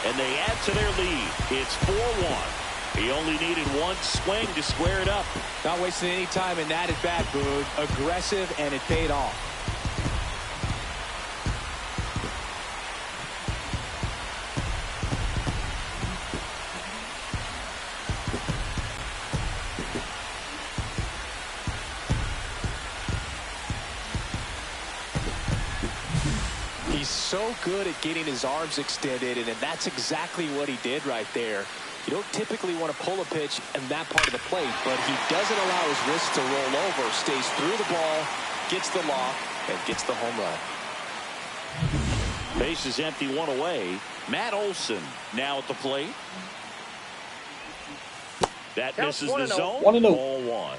And they add to their lead. It's 4-1. He only needed one swing to square it up. Not wasting any time in that at bat, Boog. Aggressive, and it paid off. He's so good at getting his arms extended, and that's exactly what he did right there. You don't typically want to pull a pitch in that part of the plate, but he doesn't allow his wrist to roll over, stays through the ball, gets the lock, and gets the home run. Base is empty, one away. Matt Olson now at the plate. That misses the zone. 1-0. Ball 1.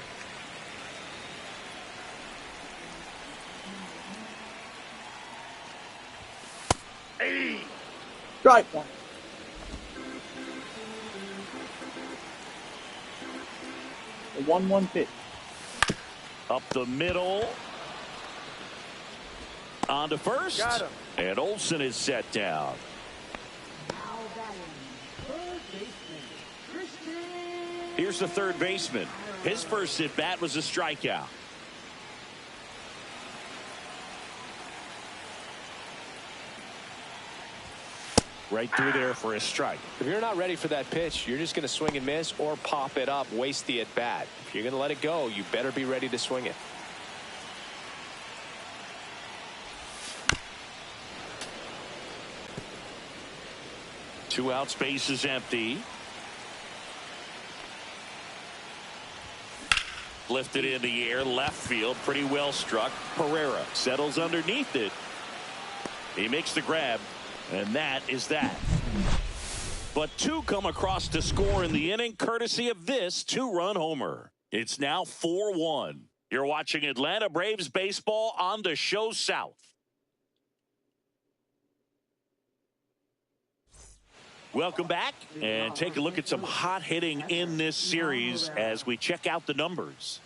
Strike one. The 1-1 pitch. Up the middle. On to first. Got him. And Olson is set down. Now batting, third baseman, Christian. Here's the third baseman. His first at bat was a strikeout. right through there for a strike. If you're not ready for that pitch, you're just going to swing and miss or pop it up, waste the at-bat. If you're going to let it go, you better be ready to swing it. Two out, space is empty. Lifted in the air, left field, pretty well struck. Pereira settles underneath it. He makes the grab, and that is that. But two come across to score in the inning, courtesy of this two-run homer. It's now 4-1. You're watching Atlanta Braves baseball on the Show South. Welcome back, and take a look at some hot hitting in this series as we check out the numbers.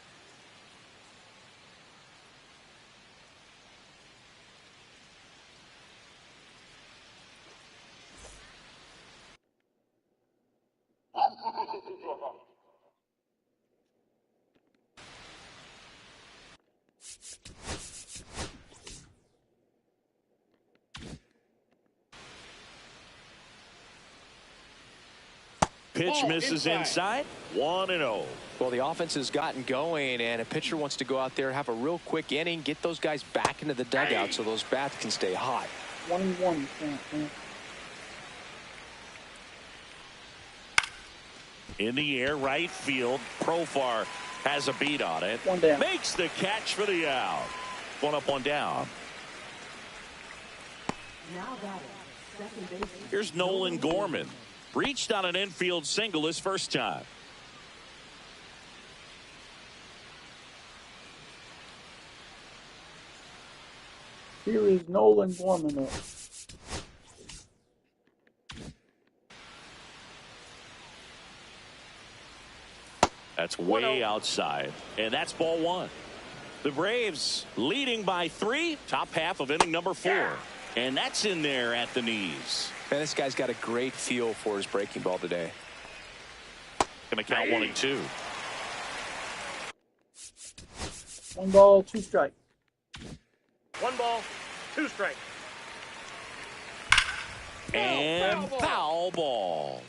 Pitch misses inside. 1-0. Well, the offense has gotten going, and a pitcher wants to go out there, have a real quick inning, get those guys back into the dugout so those bats can stay hot. 1-1. In the air, right field. Profar has a beat on it. One down. Makes the catch for the out. One up, one down. Now batting, second baseman. Here's Nolan Gorman. Reached on an infield single his first time. Here is Nolan Gorman up. That's way outside, and that's ball one. The Braves leading by 3, top half of inning number 4. And that's in there at the knees. Man, this guy's got a great feel for his breaking ball today. Going to count 1 and 2. 1 ball, 2 strike. 1 ball, 2 strike. And foul ball.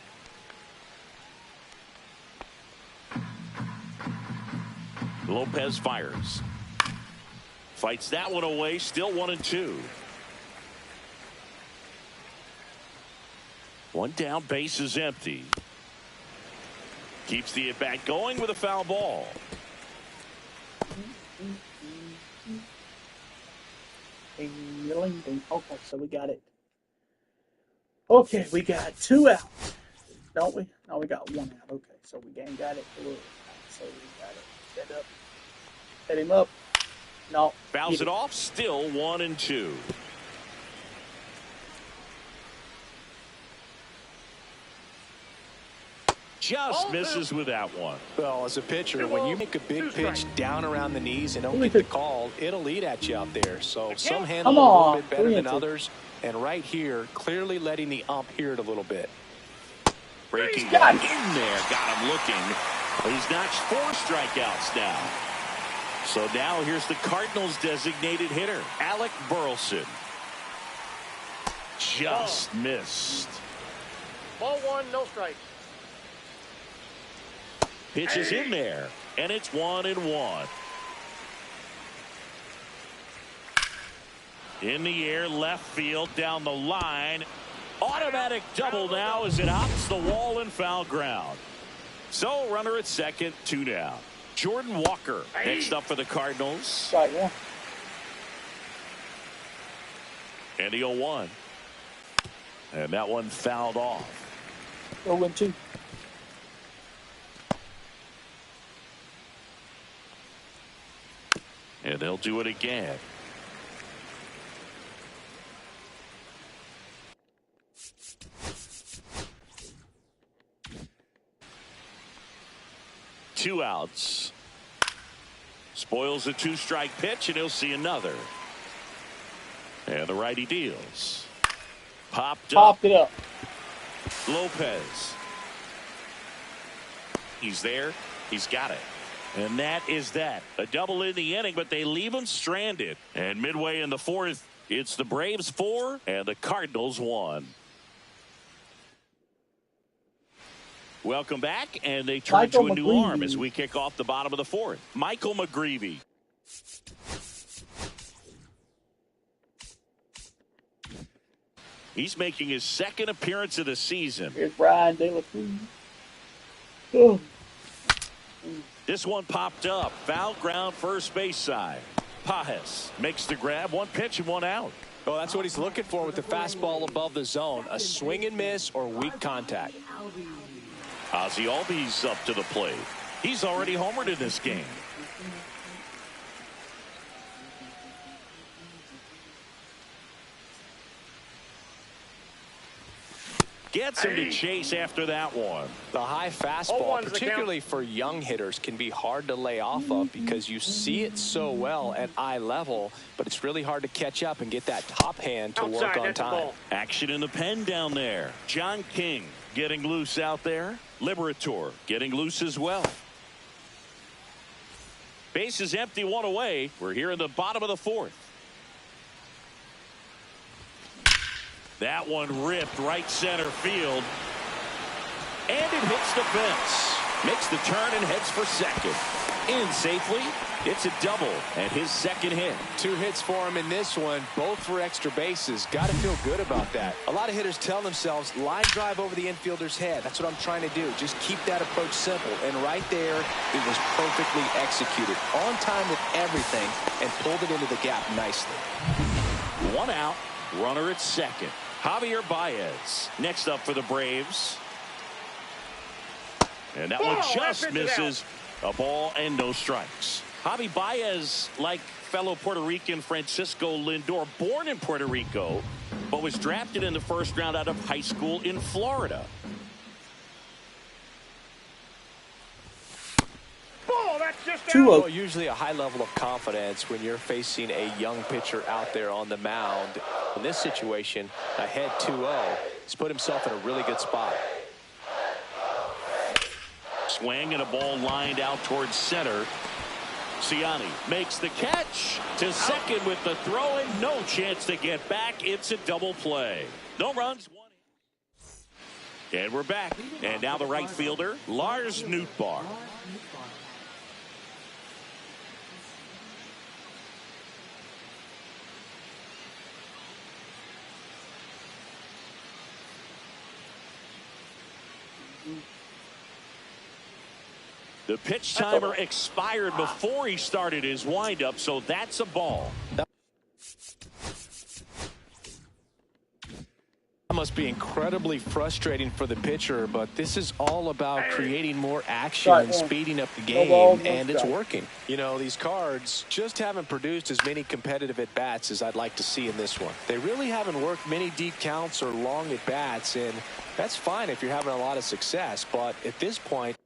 Lopez fires. Fights that one away, still 1 and 2. 1 down, base is empty. Keeps the at-bat going with a foul ball. Okay, so we got it. Okay, we got 2 out, don't we? No, we got 1 out. Okay, so we got it. So we got it. Set up. Set him up. No. Fouls it off, still 1 and 2. Just misses with that one. Well, as a pitcher, when you make a big pitch down around the knees and don't get the call, it'll eat at you out there. So some handle it a little bit better than others. And right here, clearly letting the ump hear it a little bit. Breaking ball in there, got him looking. He's notched 4 strikeouts now. So now here's the Cardinals' designated hitter, Alec Burleson. Just missed. Ball 1, no strike. Pitch is in there, and it's 1 and 1. In the air, left field, down the line. Automatic double now as it hops the wall and foul ground. So runner at second, 2 down. Jordan Walker next up for the Cardinals. Right, yeah. And the 0-1. And that one fouled off. 0-2. And they'll do it again. Two outs. Spoils a 2-strike pitch, and he'll see another. And the righty deals. Popped it up. Lopez. He's there. He's got it. And that is that. A double in the inning, but they leave him stranded. And midway in the 4th, it's the Braves 4 and the Cardinals 1. Welcome back, and they turn to a new arm as we kick off the bottom of the fourth. Michael McGreevy. He's making his second appearance of the season. Here's Brian De La Cruz. Oh. This one popped up. Foul ground, first base side. Pajes makes the grab. One pitch and one out. Well, that's what he's looking for with the fastball above the zone. A swing and miss or weak contact. Ozzie Albies up to the plate. He's already homered in this game. Gets him to chase after that one. The high fastball, particularly for young hitters, can be hard to lay off of because you see it so well at eye level, but it's really hard to catch up and get that top hand to work on time. Action in the pen down there. John King getting loose out there. Liberator getting loose as well. Base is empty, one away. We're here in the bottom of the fourth. That one ripped right center field. And it hits the fence. Makes the turn and heads for second. In safely. It's a double and his second hit. 2 hits for him in this one, both for extra bases. Got to feel good about that. A lot of hitters tell themselves, line drive over the infielder's head. That's what I'm trying to do. Just keep that approach simple. And right there, it was perfectly executed. On time with everything and pulled it into the gap nicely. One out. Runner at second. Javier Baez next up for the Braves. And that one just misses. A ball and no strikes. Javi Baez, like fellow Puerto Rican Francisco Lindor, born in Puerto Rico, but was drafted in the first round out of high school in Florida. That's just 2-0. Well, usually a high level of confidence when you're facing a young pitcher out there on the mound. In this situation, ahead 2-0, he's put himself in a really good spot. Swing and a ball lined out towards center. Ciani makes the catch to second with the throw and no chance to get back. It's a double play. No runs. And we're back. And now the right fielder, Lars Nootbaar. The pitch timer expired before he started his windup, so that's a ball. That must be incredibly frustrating for the pitcher, but this is all about creating more action and speeding up the game, and it's working. You know, these Cards just haven't produced as many competitive at-bats as I'd like to see in this one. They really haven't worked many deep counts or long at-bats, and that's fine if you're having a lot of success, but at this point,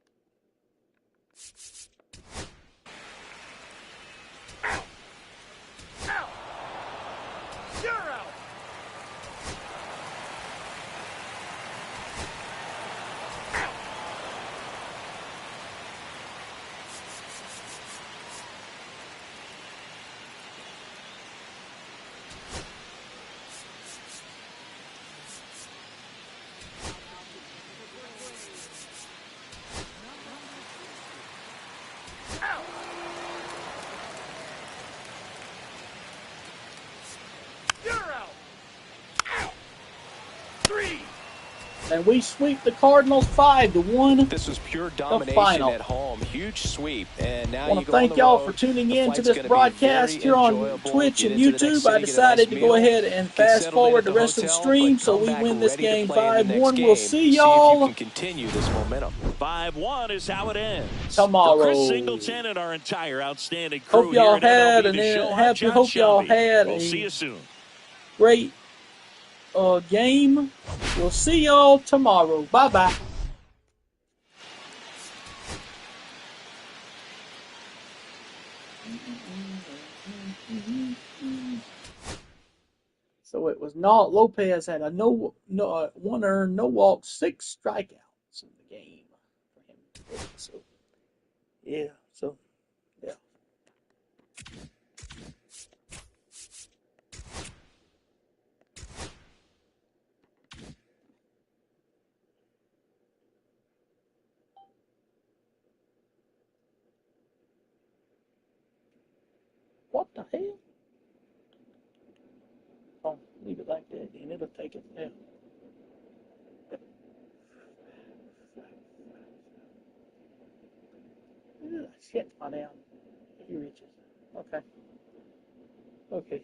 And we sweep the Cardinals 5-1. This was pure domination at home. Huge sweep. And now I want to thank y'all for tuning in to this broadcast here on Twitch and YouTube. I decided to go ahead and fast forward the rest of the stream so we win this game 5-1. We'll see y'all. Continue this momentum. 5-1 is how it ends. Tomorrow. For Chris Singleton and our entire outstanding crew hope y'all here at had MLB The Show. hope y'all had we'll see you soon. Great game. We'll see y'all tomorrow. Bye-bye. So it was not Lopez had a one earned, no walk, 6 strikeouts in the game for him. So yeah. What the hell? Oh, leave it like that, and it'll take it down. Shit, my down. He reaches. Okay. Okay.